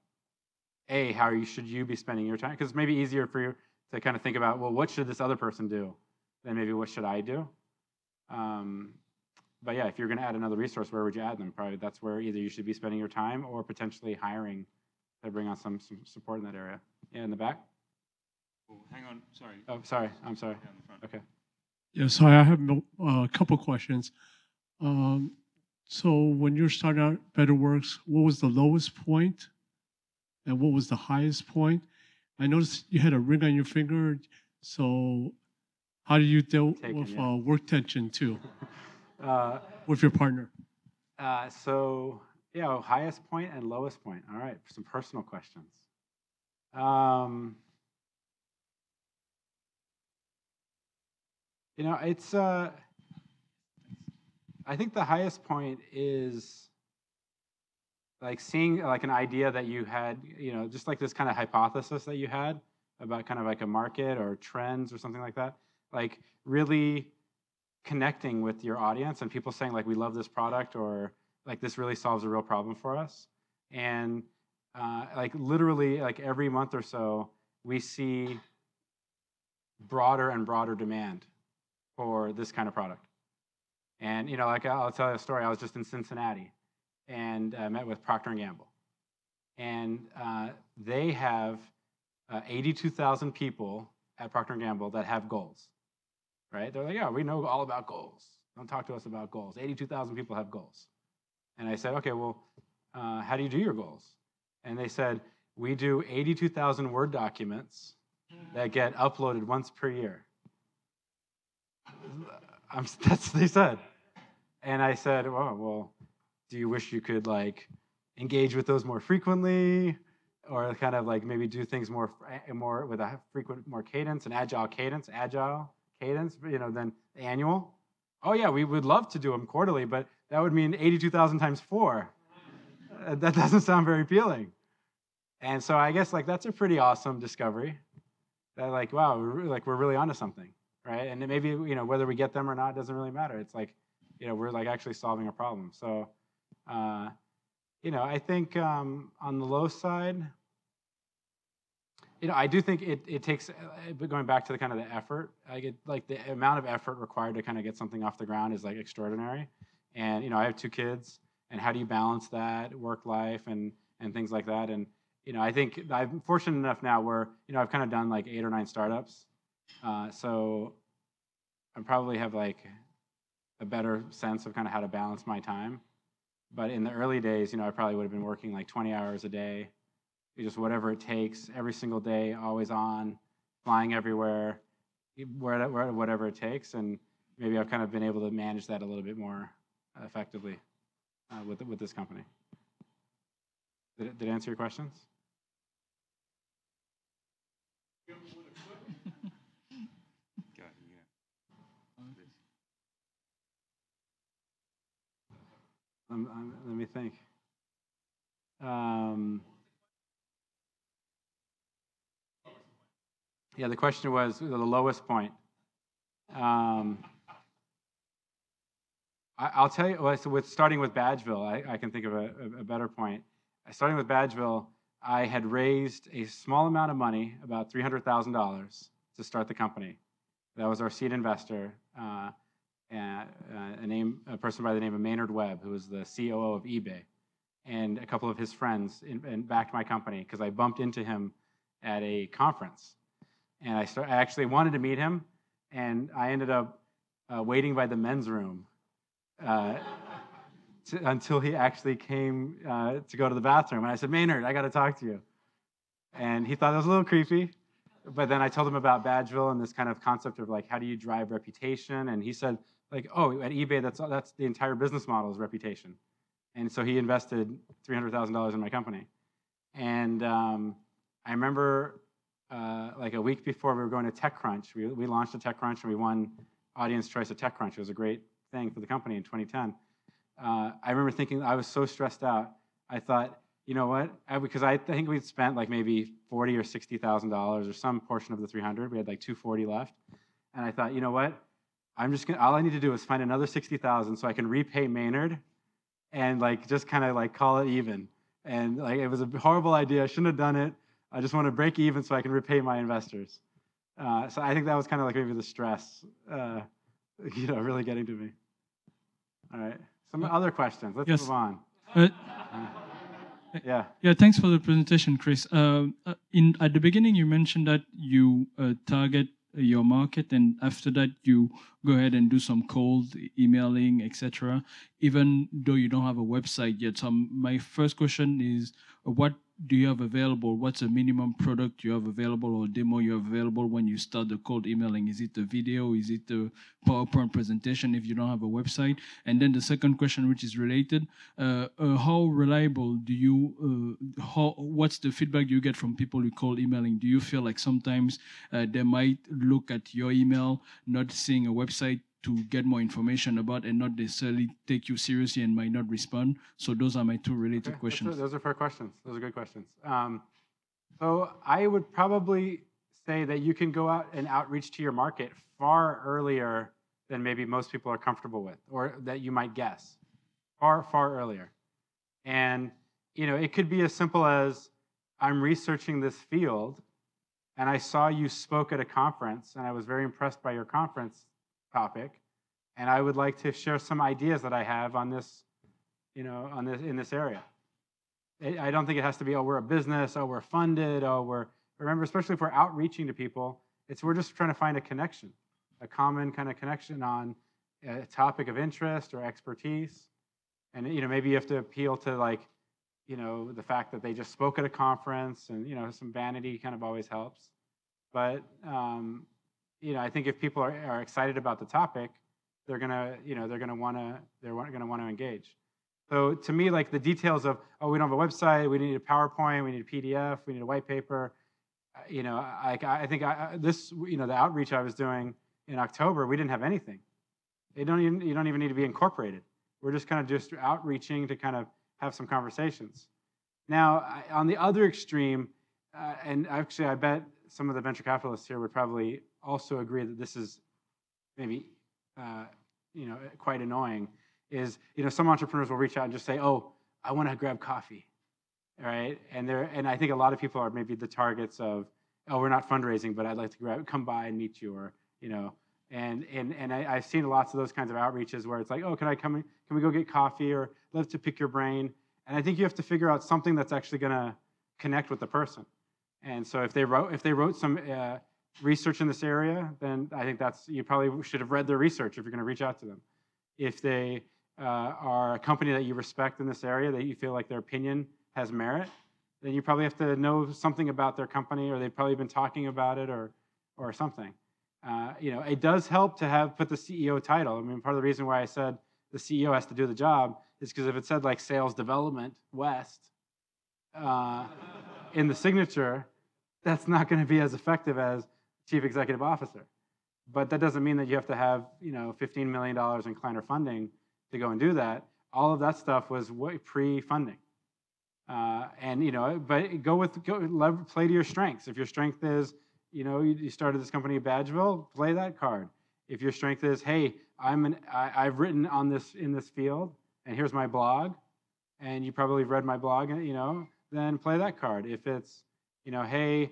B: how should you be spending your time? Because it's maybe easier for you to kind of think about, well, what should this other person do? Then maybe what should I do? But yeah, if you're going to add another resource, where would you add them? Probably that's where either you should be spending your time or potentially hiring to bring on some support in that area. Yeah, in the back.
F: Oh, hang on. Sorry.
B: Oh, sorry. I'm sorry.
F: Yeah, in the front.
B: Okay.
G: Yes, hi. I have a couple questions. So when you're starting out BetterWorks, what was the lowest point, and what was the highest point? I noticed you had a ring on your finger. So how do you deal with work tension too with your partner?
B: Highest point and lowest point. All right, some personal questions. It's I think the highest point is like seeing like an idea that you had, just like this kind of hypothesis that you had about kind of like a market or trends or something like that, like really connecting with your audience and people saying like, we love this product, or like this really solves a real problem for us. And like literally like every month or so, we see broader and broader demand for this kind of product. And like I'll tell you a story. I was just in Cincinnati and I met with Procter & Gamble. and they have 82,000 people at Procter & Gamble that have goals, right? They're like, yeah, we know all about goals. Don't talk to us about goals. 82,000 people have goals. And I said, okay, well, how do you do your goals? And they said, we do 82,000 Word documents that get uploaded once per year. That's what they said. And I said, oh, well, do you wish you could like engage with those more frequently, or kind of like maybe do things more with a more cadence, an agile cadence, than annual? Oh yeah, we would love to do them quarterly, but that would mean 82,000 times 4. That doesn't sound very appealing. And so I guess like that's a pretty awesome discovery. That like, wow, we're really onto something, right? And maybe whether we get them or not doesn't really matter. It's like we're like actually solving a problem. So I think on the low side, I do think it takes, going back to the kind of the effort, like the amount of effort required to kind of get something off the ground is like extraordinary. And I have 2 kids, and how do you balance that work life and things like that? And I think I'm fortunate enough now where I've kind of done like 8 or 9 startups, so I probably have like a better sense of kind of how to balance my time. But in the early days, I probably would have been working like 20 hours a day, just whatever it takes, every single day, always on, flying everywhere, whatever it takes. And maybe I've kind of been able to manage that a little bit more effectively with this company. Did it answer your questions? Let me think. Yeah, the question was the lowest point. I'll tell you, so starting with Badgeville, I can think of a better point. Starting with Badgeville, I had raised a small amount of money, about $300,000, to start the company. That was our seed investor, a person by the name of Maynard Webb, who was the CEO of eBay, and a couple of his friends and backed my company because I bumped into him at a conference. And I actually wanted to meet him, and I ended up waiting by the men's room until he actually came to go to the bathroom. And I said, Maynard, I got to talk to you. And he thought it was a little creepy. But then I told him about Badgeville and this kind of concept of like, how do you drive reputation? And he said, like, oh, at eBay, that's the entire business model is reputation. And so he invested $300,000 in my company. And I remember like a week before we were going to TechCrunch, we launched a TechCrunch and we won Audience Choice at TechCrunch. It was a great thing for the company in 2010. I remember thinking I was so stressed out. I thought, you know what? Because I think we'd spent like maybe $40,000 or $60,000 or some portion of the 300. We had like 240 left, and I thought, you know what? I'm just gonna. All I need to do is find another 60,000 so I can repay Maynard, and like just kind of like call it even. And like it was a horrible idea. I shouldn't have done it. I just want to break even so I can repay my investors. So I think that was kind of like maybe the stress, really getting to me. All right. Some other questions. Let's move on. Yeah.
F: Yeah. Thanks for the presentation, Kris. At the beginning, you mentioned that you target your market, and after that, you go ahead and do some cold emailing, etc. Even though you don't have a website yet. So my first question is, what do you have available? What's the minimum product you have available or demo you have available when you start the cold emailing? Is it the video? Is it the PowerPoint presentation if you don't have a website? And then the second question, which is related, how reliable do you, what's the feedback you get from people who cold emailing? Do you feel like sometimes they might look at your email, not seeing a website to get more information about and not necessarily take you seriously and might not respond? So those are my two related questions.
B: Those are fair questions. Those are good questions. So I would probably say that you can go out and outreach to your market far earlier than maybe most people are comfortable with, or that you might guess. Far, far earlier. And it could be as simple as, I'm researching this field and I saw you spoke at a conference and I was very impressed by your conference topic, and I would like to share some ideas that I have on this, in this area. I don't think it has to be, oh, we're a business, oh, we're funded, remember, especially if we're outreaching to people, we're just trying to find a connection, a common kind of connection on a topic of interest or expertise. And, maybe you have to appeal to like, the fact that they just spoke at a conference, and, some vanity kind of always helps. But, I think if people are excited about the topic, they're gonna want to engage. So to me, like the details of, oh, we don't have a website, we need a PowerPoint, we need a PDF, we need a white paper. I think the outreach I was doing in October, we didn't have anything. You don't even need to be incorporated. We're just kind of just outreaching to kind of have some conversations. Now, on the other extreme, and actually I bet some of the venture capitalists here would probably also agree that this is maybe quite annoying, is some entrepreneurs will reach out and just say, oh, I want to grab coffee, right? And I think a lot of people are maybe the targets of, oh, we're not fundraising, but I'd like to come by and meet you, or and I've seen lots of those kinds of outreaches where it's like, oh, can we go get coffee, or love to pick your brain. And I think you have to figure out something that's actually going to connect with the person. And so if they wrote some research in this area, then I think you probably should have read their research if you're going to reach out to them. If they are a company that you respect in this area, that you feel like their opinion has merit, then you probably have to know something about their company, or they've probably been talking about it, or something. It does help to put the CEO title. I mean, part of the reason why I said the CEO has to do the job is because if it said like Sales Development West in the signature, that's not going to be as effective as Chief Executive Officer. But that doesn't mean that you have to have $15 million in client funding to go and do that. All of that stuff was pre-funding, but play to your strengths. If your strength is you started this company at Badgeville, play that card. If your strength is, hey, I've written on this in this field, and here's my blog, and you probably read my blog, then play that card. If it's hey,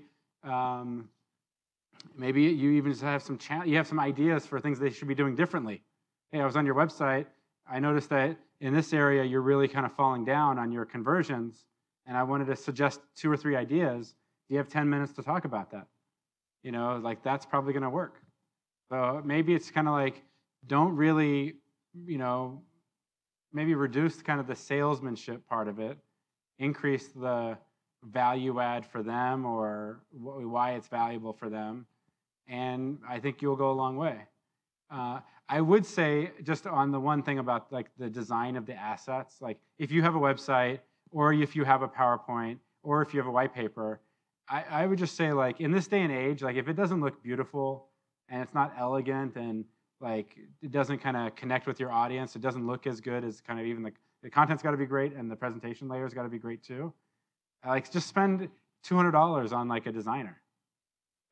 B: maybe you even just have some ideas for things they should be doing differently. Hey, I was on your website. I noticed that in this area, you're really kind of falling down on your conversions, and I wanted to suggest 2 or 3 ideas. Do you have 10 minutes to talk about that? Like that's probably going to work. So maybe it's kind of like, don't really, maybe reduce kind of the salesmanship part of it, increase the value add for them, or why it's valuable for them, and I think you'll go a long way. I would say, just on the one thing about like the design of the assets, like if you have a website, or if you have a PowerPoint, or if you have a white paper, I would just say, like, in this day and age, like if it doesn't look beautiful and it's not elegant, and like it doesn't kind of connect with your audience, it doesn't look as good as kind of even the content's got to be great, and the presentation layer's got to be great too. Like just spend $200 on like a designer,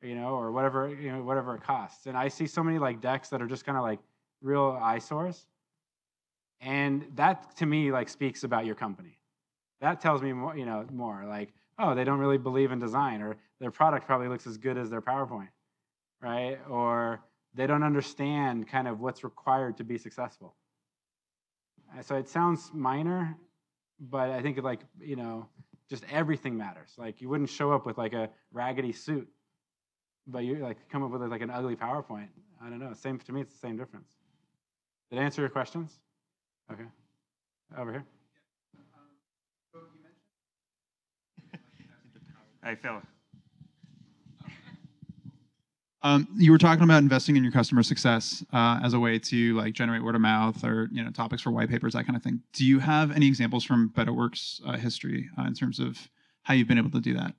B: or whatever it costs. And I see so many like decks that are just kind of like real eyesores, and that to me like speaks about your company. That tells me more like, oh, they don't really believe in design, or their product probably looks as good as their PowerPoint, right? Or they don't understand kind of what's required to be successful. So it sounds minor, but I think like, just everything matters. Like you wouldn't show up with like a raggedy suit, but you like come up with like an ugly PowerPoint. I don't know. Same to me, it's the same difference. Did I answer your questions? Okay. Over here.
H: Hey, Phil.
I: You were talking about investing in your customer success as a way to like generate word of mouth, or topics for white papers, that kind of thing. Do you have any examples from BetterWorks history in terms of how you've been able to do that?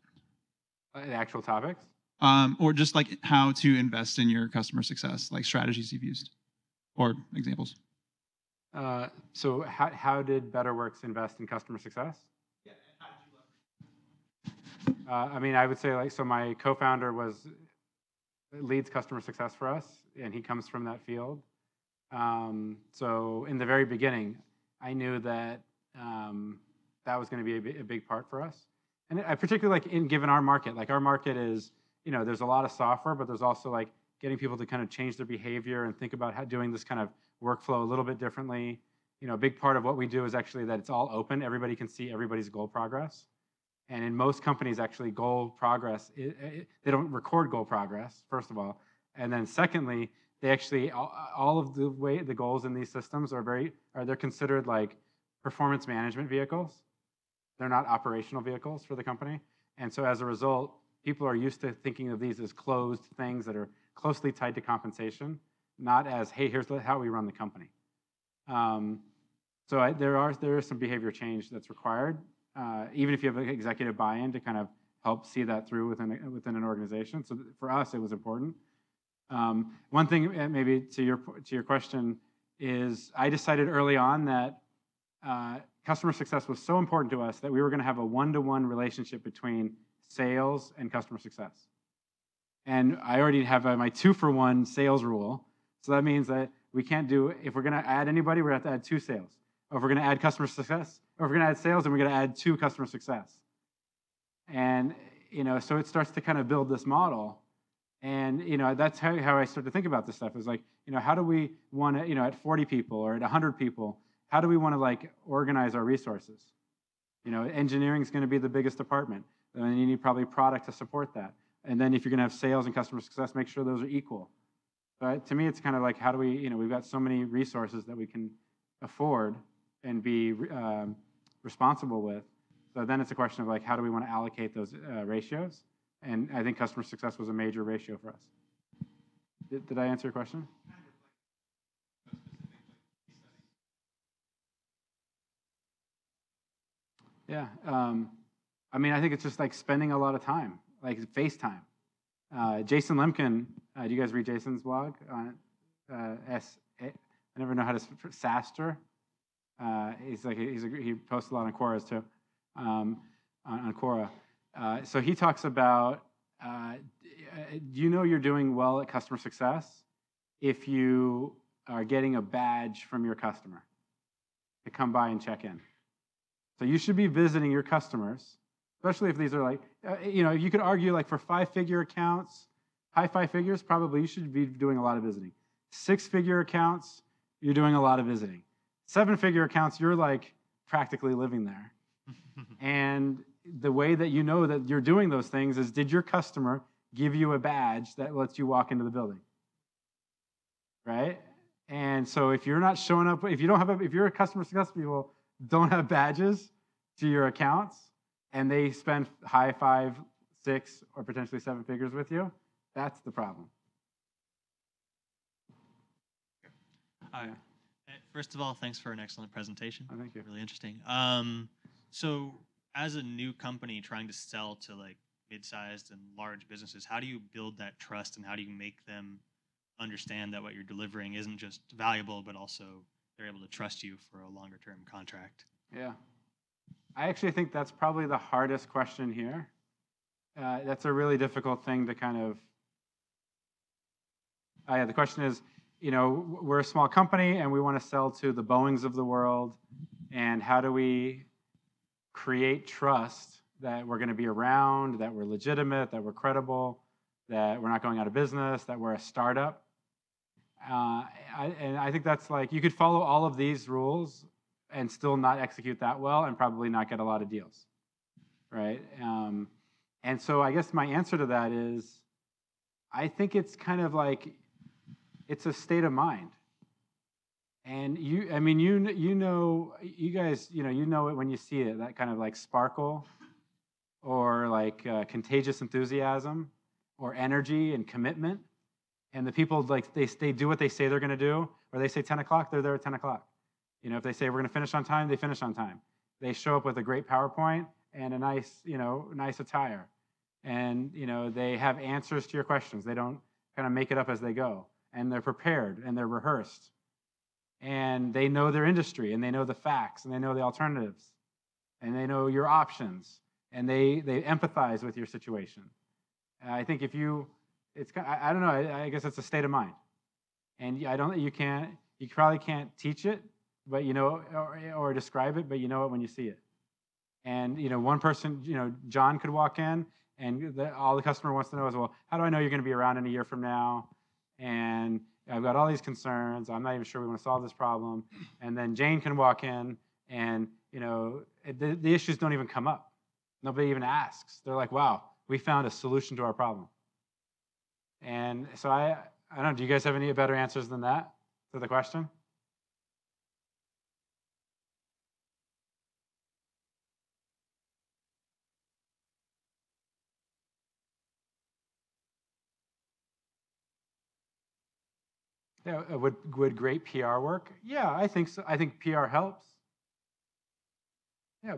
B: The actual topics?
I: Or just like how to invest in your customer success, like strategies you've used, or examples.
B: So how did BetterWorks invest in customer success? Yeah, and how did you leverage? I mean, I would say like, so my co-founder leads customer success for us, and he comes from that field. So in the very beginning, I knew that that was going to be a big part for us. And I particularly like given our market, like our market is, there's a lot of software, but there's also like getting people to kind of change their behavior and think about how doing this kind of workflow a little bit differently. a big part of what we do is actually that it's all open. Everybody can see everybody's goal progress. And in most companies, actually, goal progress, they don't record goal progress, first of all. And then secondly, they actually, all of the goals in these systems they're considered like performance management vehicles. They're not operational vehicles for the company. And so as a result, people are used to thinking of these as closed things that are closely tied to compensation, not as, hey, here's how we run the company. So there is some behavior change that's required, even if you have executive buy-in to kind of help see that through within an organization. So for us, it was important. One thing, maybe to your question, is I decided early on that customer success was so important to us that we were going to have a one-to-one relationship between sales and customer success. And I already have my 2-for-1 sales rule. So that means that we can't do, if we're going to add anybody, we're going to have to add 2 sales. Or if we're going to add customer success, or if we're going to add sales, then we're going to add 2 customer success. And, so it starts to kind of build this model. And, that's how I started to think about this stuff. Is like, how do we want to, at 40 people or at 100 people, how do we want to like organize our resources? Engineering is going to be the biggest department. And you need probably product to support that. And then if you're going to have sales and customer success, make sure those are equal. But to me, it's kind of like, how do we, we've got so many resources that we can afford and be responsible with. So then it's a question of like, how do we want to allocate those ratios? And I think customer success was a major ratio for us. Did I answer your question? Yeah. I think it's just like spending a lot of time, like FaceTime. Jason Lemkin, do you guys read Jason's blog? I never know how to SaaStr. He posts a lot on Quora's too, on Quora. So he talks about, you're doing well at customer success if you are getting a badge from your customer to come by and check in. So you should be visiting your customers, especially if these are like, you could argue like for 5-figure accounts, high 5 figures, probably you should be doing a lot of visiting. 6-figure accounts, you're doing a lot of visiting. 7-figure accounts, you're like practically living there. And the way that you know that you're doing those things is, did your customer give you a badge that lets you walk into the building? Right? And so if you're not showing up, if you're a customer success people don't have badges to your accounts and they spend high 5, 6, or potentially 7 figures with you, that's the problem.
H: First of all, thanks for an excellent presentation.
B: Oh, thank you.
H: Really interesting. So as a new company trying to sell to like mid-sized and large businesses, how do you build that trust and how do you make them understand that what you're delivering isn't just valuable, but also they're able to trust you for a longer term contract?
B: Yeah. I actually think that's probably the hardest question here. That's a really difficult thing to kind of, the question is, we're a small company and we want to sell to the Boeings of the world, and how do we create trust that we're going to be around, that we're legitimate, that we're credible, that we're not going out of business, that we're a startup. And I think that's like, you could follow all of these rules and still not execute that well and probably not get a lot of deals, right? And so I guess my answer to that is, I think it's kind of like, it's a state of mind. And you guys, you know it when you see it, that kind of like sparkle or like contagious enthusiasm or energy and commitment. And the people, like, they do what they say they're going to do, or they say 10 o'clock, they're there at 10 o'clock. If they say we're going to finish on time, they finish on time. They show up with a great PowerPoint and a nice attire. And, they have answers to your questions. They don't kind of make it up as they go. And they're prepared and they're rehearsed. And they know their industry and they know the facts and they know the alternatives and they know your options and they empathize with your situation. I think I don't know, I guess it's a state of mind. And you probably can't teach it, but or describe it, but you know it when you see it. And one person, John could walk in and all the customer wants to know is, well, how do I know you're going to be around in a year from now? And I've got all these concerns. I'm not even sure we want to solve this problem. And then Jane can walk in and, the issues don't even come up. Nobody even asks. They're like, wow, we found a solution to our problem. And so I don't know, do you guys have any better answers than that to the question? Yeah, would great PR work? Yeah, I think so. I think PR helps. Yeah.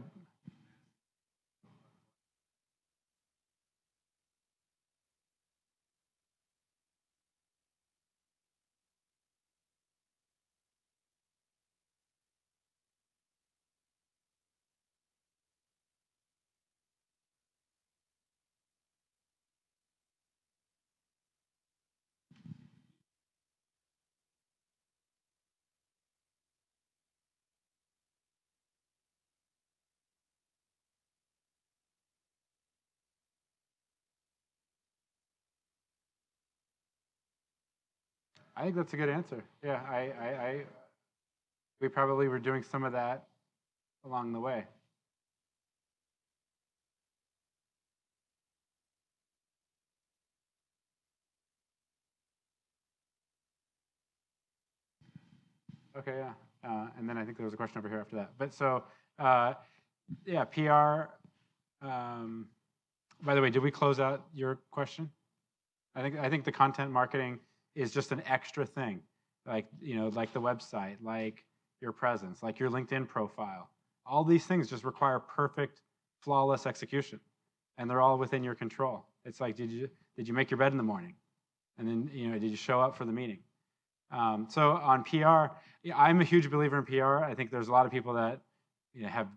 B: I think that's a good answer. Yeah, we probably were doing some of that along the way. Okay, yeah. And then I think there was a question over here after that. But so, yeah, PR. By the way, did we close out your question? I think the content marketing is just an extra thing, like like the website, like your presence, like your LinkedIn profile. All these things just require perfect, flawless execution, and they're all within your control. It's like, did you make your bed in the morning, and then did you show up for the meeting? So on PR, yeah, I'm a huge believer in PR. I think there's a lot of people that have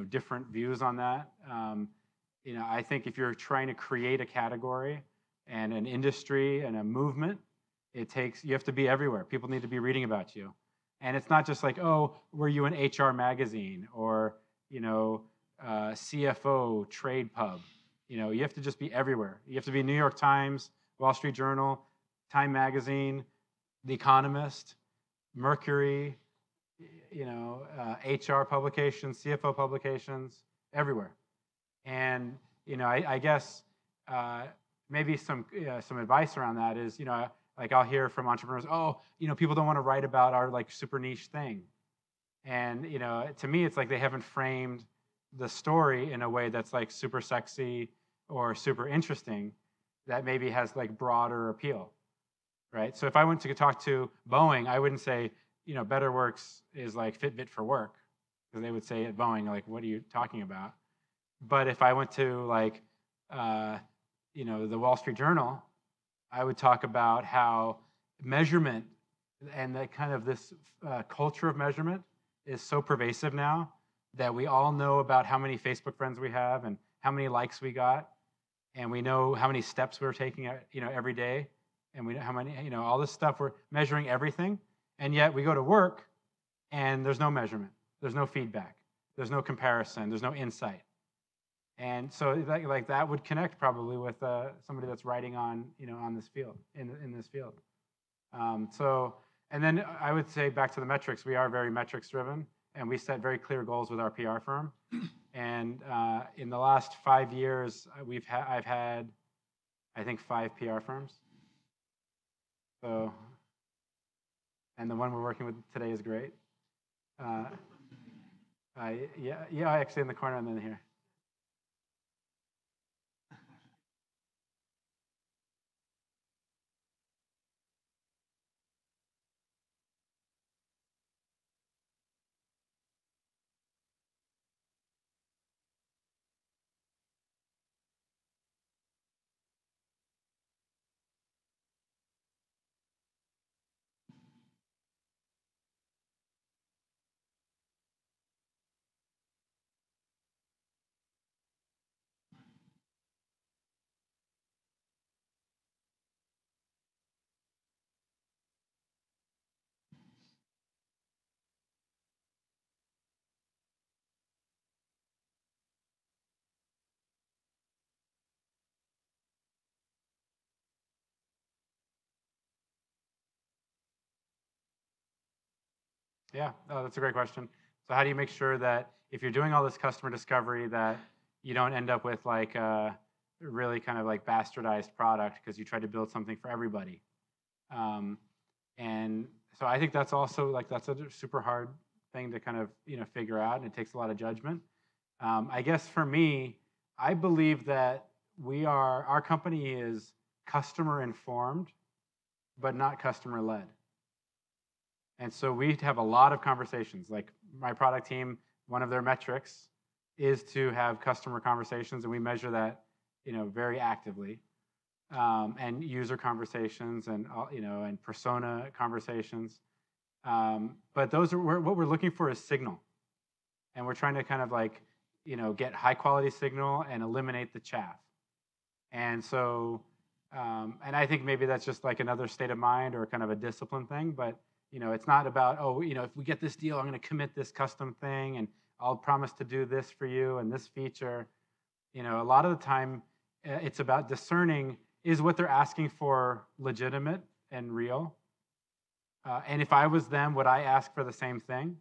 B: different views on that. I think if you're trying to create a category and an industry and a movement, you have to be everywhere. People need to be reading about you. And it's not just like, oh, were you in HR magazine or, CFO trade pub? You have to just be everywhere. You have to be New York Times, Wall Street Journal, Time Magazine, The Economist, Mercury, HR publications, CFO publications, everywhere. And, I guess maybe some advice around that is, like I'll hear from entrepreneurs, oh, people don't want to write about our like super niche thing. And, to me, it's like they haven't framed the story in a way that's like super sexy or super interesting that maybe has like broader appeal, right? So if I went to talk to Boeing, I wouldn't say, BetterWorks is like Fitbit for work, because they would say at Boeing, like, what are you talking about? But if I went to like, the Wall Street Journal, I would talk about how measurement and that kind of this culture of measurement is so pervasive now that we all know about how many Facebook friends we have and how many likes we got, and we know how many steps we're taking, every day, and we know how many, all this stuff. We're measuring everything, and yet we go to work, and there's no measurement, there's no feedback, there's no comparison, there's no insight. And so like that would connect probably with somebody that's writing on on this field in this field. And then I would say back to the metrics, we are very metrics driven, and we set very clear goals with our PR firm. And in the last 5 years, I've had I think 5 PR firms. So, and the one we're working with today is great. Yeah, actually in the corner and then here. Yeah, oh, that's a great question. So how do you make sure that if you're doing all this customer discovery that you don't end up with like a really kind of like bastardized product because you try to build something for everybody? And so I think that's also like that's a super hard thing to kind of figure out, and it takes a lot of judgment. I guess for me, I believe that our company is customer informed, but not customer led. And so we have a lot of conversations. Like my product team, one of their metrics is to have customer conversations, and we measure that, very actively. And user conversations, and and persona conversations. But those are what we're looking for is signal, and we're trying to kind of like get high quality signal and eliminate the chaff. And so, and I think maybe that's just like another state of mind or kind of a discipline thing, but it's not about, oh, if we get this deal, I'm going to commit this custom thing and I'll promise to do this for you and this feature. A lot of the time it's about discerning, is what they're asking for legitimate and real? And if I was them, would I ask for the same thing?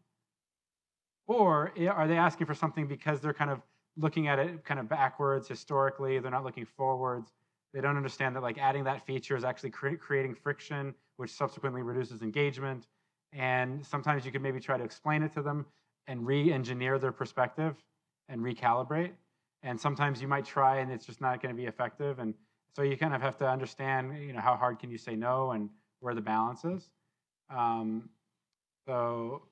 B: Or are they asking for something because they're kind of looking at it kind of backwards historically, they're not looking forwards. They don't understand that like adding that feature is actually creating friction, which subsequently reduces engagement. And sometimes you could maybe try to explain it to them and re-engineer their perspective and recalibrate. And sometimes you might try and it's just not going to be effective. And so you kind of have to understand, how hard can you say no and where the balance is. So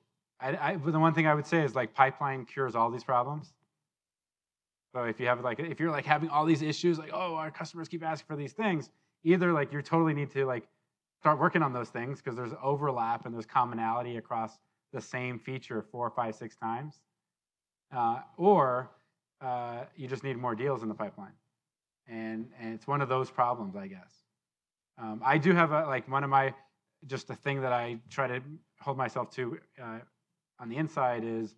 B: the one thing I would say is like pipeline cures all these problems. So if you're like having all these issues, like, oh, our customers keep asking for these things, either like you totally need to like start working on those things because there's overlap and there's commonality across the same feature 4, 5, 6 times, or you just need more deals in the pipeline, and it's one of those problems, I guess. I do have just a thing that I try to hold myself to on the inside is.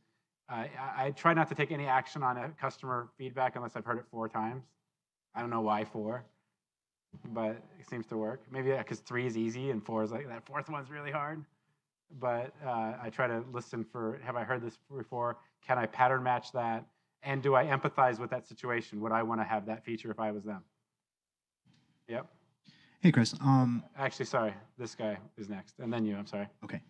B: I try not to take any action on a customer feedback unless I've heard it 4 times. I don't know why 4, but it seems to work. Maybe because 3 is easy and 4 is like that 4th one's really hard. But I try to listen for, have I heard this before? Can I pattern match that? And do I empathize with that situation? Would I want to have that feature if I was them? Yep.
J: Hey, Kris.
B: Actually, sorry, this guy is next, and then you. I'm sorry.
J: Okay.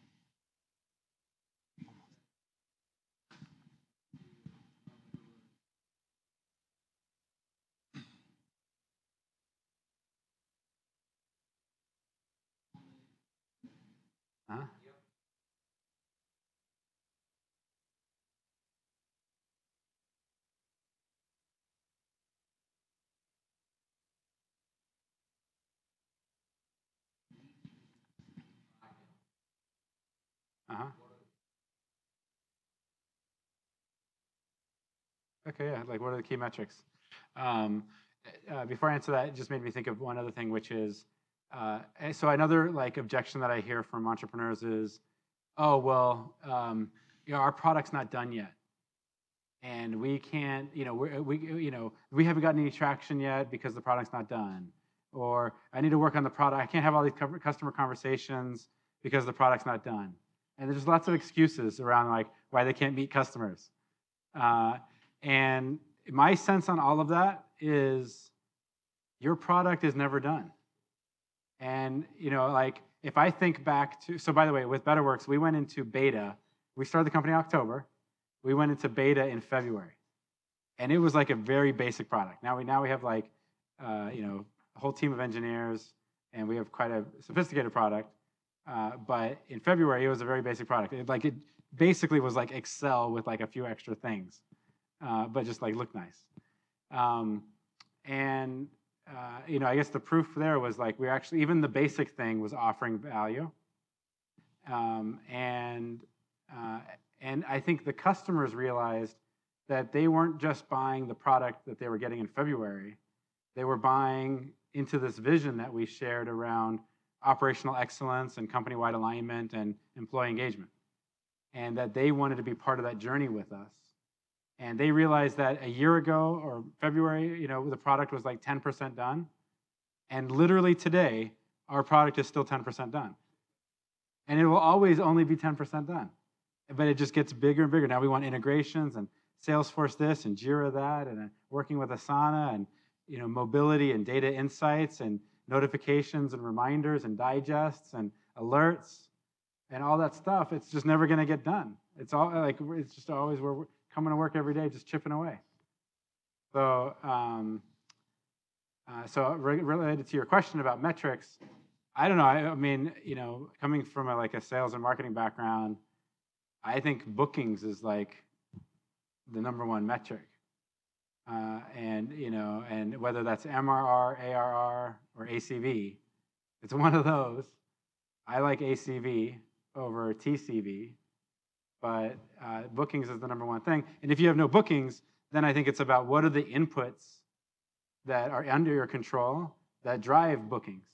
B: Huh? Uh-huh. Okay, yeah, like what are the key metrics? Before I answer that, it just made me think of one other thing, which is, so another like objection that I hear from entrepreneurs is, oh, well, our product's not done yet. And we can't, we haven't gotten any traction yet because the product's not done. Or I need to work on the product. I can't have all these customer conversations because the product's not done. And there's lots of excuses around like why they can't meet customers. And my sense on all of that is your product is never done. And, like if I think back to, so by the way, with BetterWorks, we went into beta. We started the company in October. We went into beta in February. And it was like a very basic product. Now we have like, a whole team of engineers, and we have quite a sophisticated product. But in February, it was a very basic product. It basically was like Excel with like a few extra things, but just like looked nice. I guess the proof there was like we actually, even the basic thing was offering value. And I think the customers realized that they weren't just buying the product that they were getting in February. They were buying into this vision that we shared around operational excellence and company-wide alignment and employee engagement, and that they wanted to be part of that journey with us. And they realized that a year ago or February, the product was like 10% done. And literally today, our product is still 10% done. And it will always only be 10% done. but it just gets bigger and bigger. Now we want integrations and Salesforce this and Jira that, and working with Asana and mobility and data insights and notifications and reminders and digests and alerts and all that stuff. It's just never going to get done. It's all like it's just always we're coming to work every day, just chipping away. So, related to your question about metrics, I don't know. I mean, coming from a sales and marketing background, I think bookings is like the #1 metric. And whether that's MRR, ARR, or ACV, it's one of those. I like ACV over TCV, but bookings is the #1 thing. And if you have no bookings, then I think it's about what are the inputs that are under your control that drive bookings.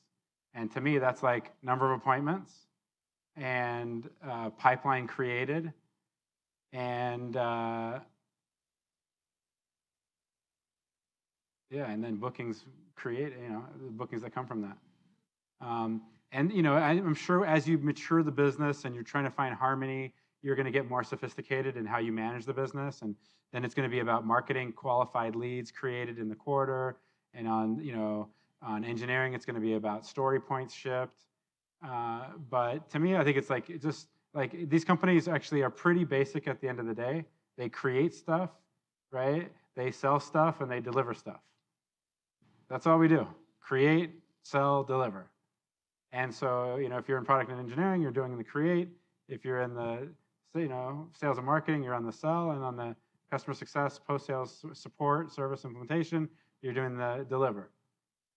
B: And to me, that's like number of appointments and pipeline created and and then bookings create, the bookings that come from that. I'm sure as you mature the business and you're trying to find harmony, you're going to get more sophisticated in how you manage the business. And then it's going to be about marketing qualified leads created in the quarter. And on engineering, it's going to be about story points shipped. But to me, I think it's just like these companies actually are pretty basic at the end of the day. They create stuff, right? They sell stuff and they deliver stuff. That's all we do. Create, sell, deliver. And so, if you're in product and engineering, you're doing the create. If you're in the, sales and marketing, you're on the sell. And on the customer success, post-sales support, service implementation, you're doing the deliver.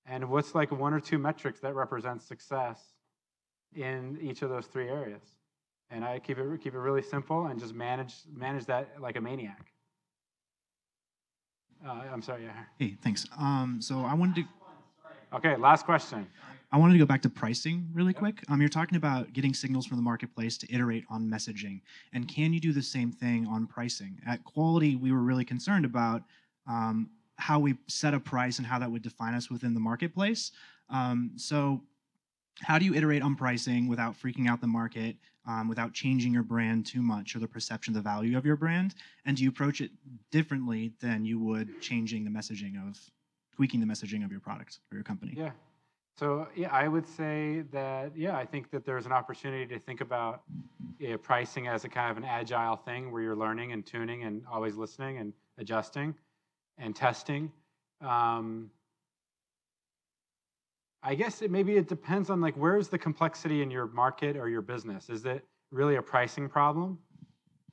B: And what's like 1 or 2 metrics that represent success in each of those 3 areas? And I keep it really simple and just manage that like a maniac. I'm sorry, yeah.
J: Hey, thanks. So I wanted to.
B: Okay, last question.
J: I wanted to go back to pricing really quick. You're talking about getting signals from the marketplace to iterate on messaging. And can you do the same thing on pricing? At Quality, we were really concerned about how we set a price and how that would define us within the marketplace. So how do you iterate on pricing without freaking out the market, without changing your brand too much or the perception, the value of your brand? And do you approach it differently than you would tweaking the messaging of your product or your company?
B: Yeah. So I would say that, I think that there's an opportunity to think about pricing as a kind of an agile thing where you're learning and tuning and always listening and adjusting and testing. I guess maybe it depends on where's the complexity in your market or your business. Is it really a pricing problem?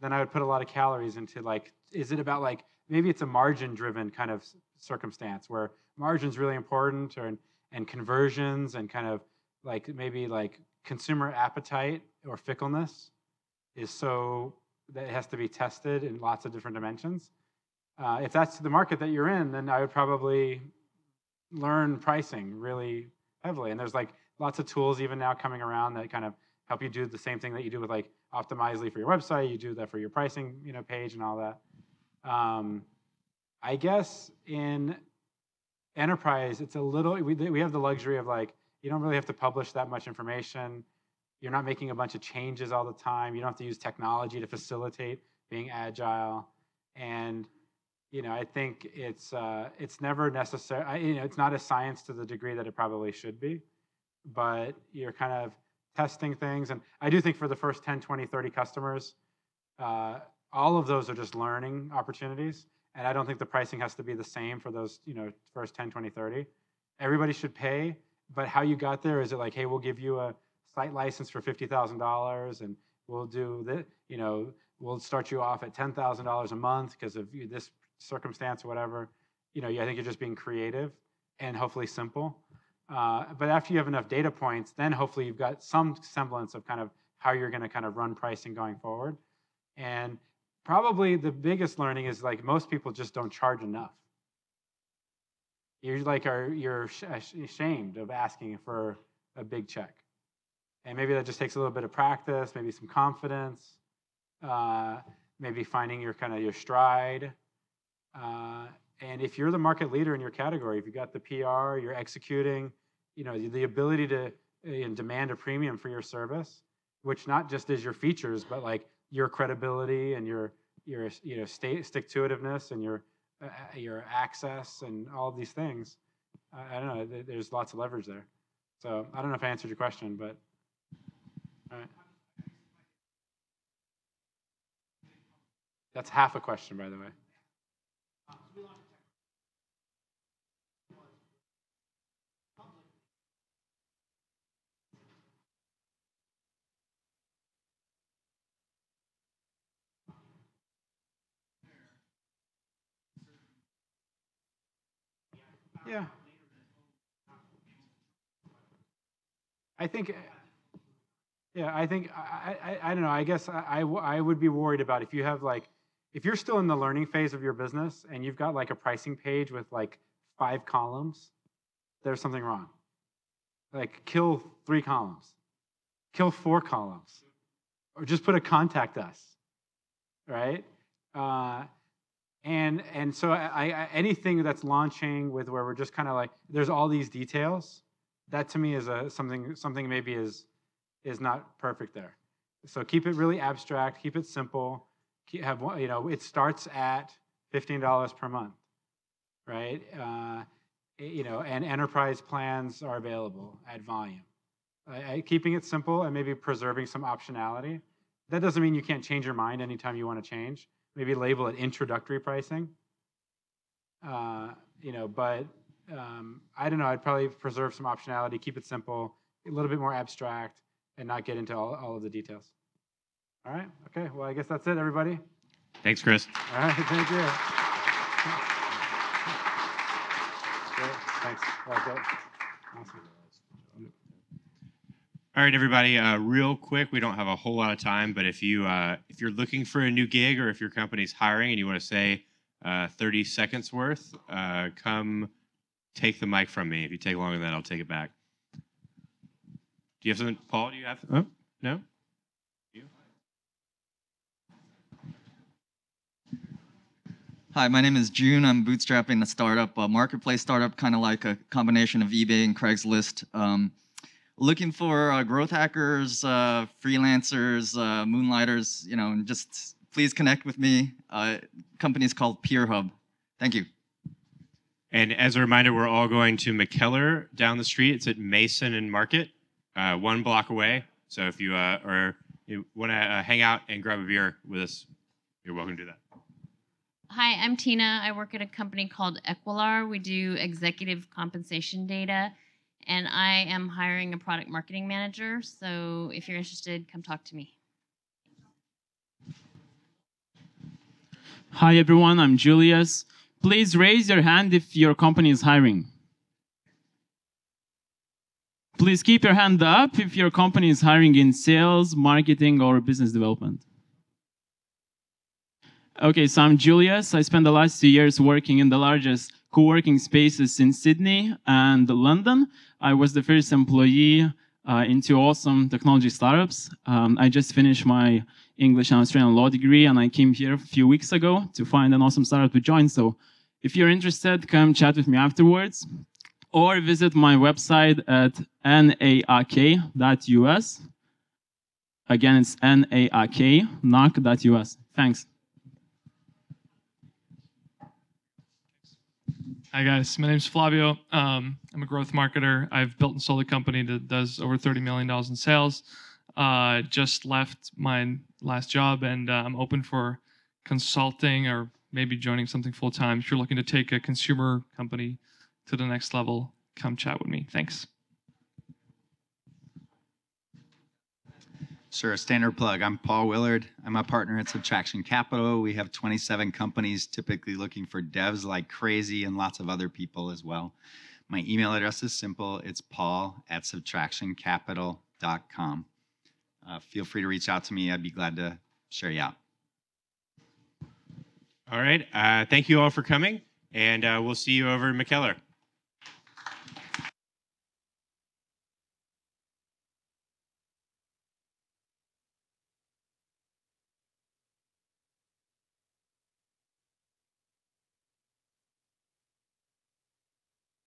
B: Then I would put a lot of calories into is it about maybe it's a margin-driven kind of circumstance where margin's really important and conversions and kind of maybe consumer appetite or fickleness is so that it has to be tested in lots of different dimensions. If that's the market that you're in, then I would probably learn pricing really heavily. And there's lots of tools even now coming around that kind of help you do the same thing that you do with Optimizely for your website. You do that for your pricing page and all that. I guess in enterprise, it's a little, we have the luxury of you don't really have to publish that much information. You're not making a bunch of changes all the time. You don't have to use technology to facilitate being agile. And I think it's never necessary. It's not a science to the degree that it probably should be, but you're kind of testing things. And I do think for the first 10, 20, 30 customers, all of those are just learning opportunities. And I don't think the pricing has to be the same for those, first 10, 20, 30. Everybody should pay, but how you got there, is it hey, we'll give you a site license for $50,000 and we'll do this, we'll start you off at $10,000 a month because of this circumstance or whatever. I think you're just being creative and hopefully simple. But after you have enough data points, then hopefully you've got some semblance of kind of how you're going to kind of run pricing going forward. And probably the biggest learning is most people just don't charge enough. You're ashamed of asking for a big check. And maybe that just takes a little bit of practice, maybe some confidence, maybe finding your stride. And if you're the market leader in your category, if you've got the PR, you're executing, the ability to demand a premium for your service, which not just is your features, but your credibility and your stick-to-itiveness and your access and all of these things. I don't know. There's lots of leverage there. So I don't know if I answered your question, but all right. That's half a question, by the way. Yeah. I think I don't know. I guess I would be worried about if you have if you're still in the learning phase of your business and you've got like a pricing page with like 5 columns, there's something wrong. Like kill 3 columns, kill 4 columns, or just put a contact us, right? And so anything that's launching with where we're just kind of like there's all these details, that to me is something maybe is not perfect there. So keep it really abstract, keep it simple. It starts at $15 per month, right? And enterprise plans are available at volume. Keeping it simple and maybe preserving some optionality. That doesn't mean you can't change your mind anytime you want to change. Maybe label it introductory pricing. But I don't know. I'd probably preserve some optionality, keep it simple, a little bit more abstract, and not get into all of the details. All right. Okay. Well, I guess that's it, everybody.
A: Thanks, Kris.
B: All right. Thank you. Great. Thanks. Okay. Awesome.
A: All right, everybody. Real quick, we don't have a whole lot of time, but if you're looking for a new gig or if your company's hiring and you want to say 30 seconds worth, come take the mic from me. If you take longer than that, I'll take it back. Do you have something, Paul? Do you have? Oh, no. You?
K: Hi, my name is June. I'm bootstrapping a startup, a marketplace startup, kind of like a combination of eBay and Craigslist. Looking for growth hackers, freelancers, moonlighters, and just please connect with me. Company's called Peer Hub. Thank you.
A: And as a reminder, we're all going to McKellar down the street. It's at Mason and Market, 1 block away. So if you want to hang out and grab a beer with us, you're welcome to do that.
L: Hi, I'm Tina. I work at a company called Equilar. We do executive compensation data, and I am hiring a product marketing manager. So if you're interested, come talk to me.
M: Hi, everyone. I'm Julius. Please raise your hand if your company is hiring. Please keep your hand up if your company is hiring in sales, marketing, or business development. Okay, so I'm Julius. I spent the last 2 years working in the largest co-working spaces in Sydney and London. I was the first employee in 2 awesome technology startups. I just finished my English and Australian law degree, and I came here a few weeks ago to find an awesome startup to join. So if you're interested, come chat with me afterwards, or visit my website at naak.us. Again, it's naak.us. Thanks.
N: Hi guys, my name's Flavio. I'm a growth marketer. I've built and sold a company that does over $30 million in sales. Just left my last job, and I'm open for consulting or maybe joining something full-time. If you're looking to take a consumer company to the next level, come chat with me. Thanks.
O: Sure, standard plug. I'm Paul Willard. I'm a partner at Subtraction Capital. We have 27 companies typically looking for devs like crazy and lots of other people as well. My email address is simple. It's paul@subtractioncapital.com. Feel free to reach out to me. I'd be glad to share you out.
A: All right. Thank you all for coming, and we'll see you over in McKellar.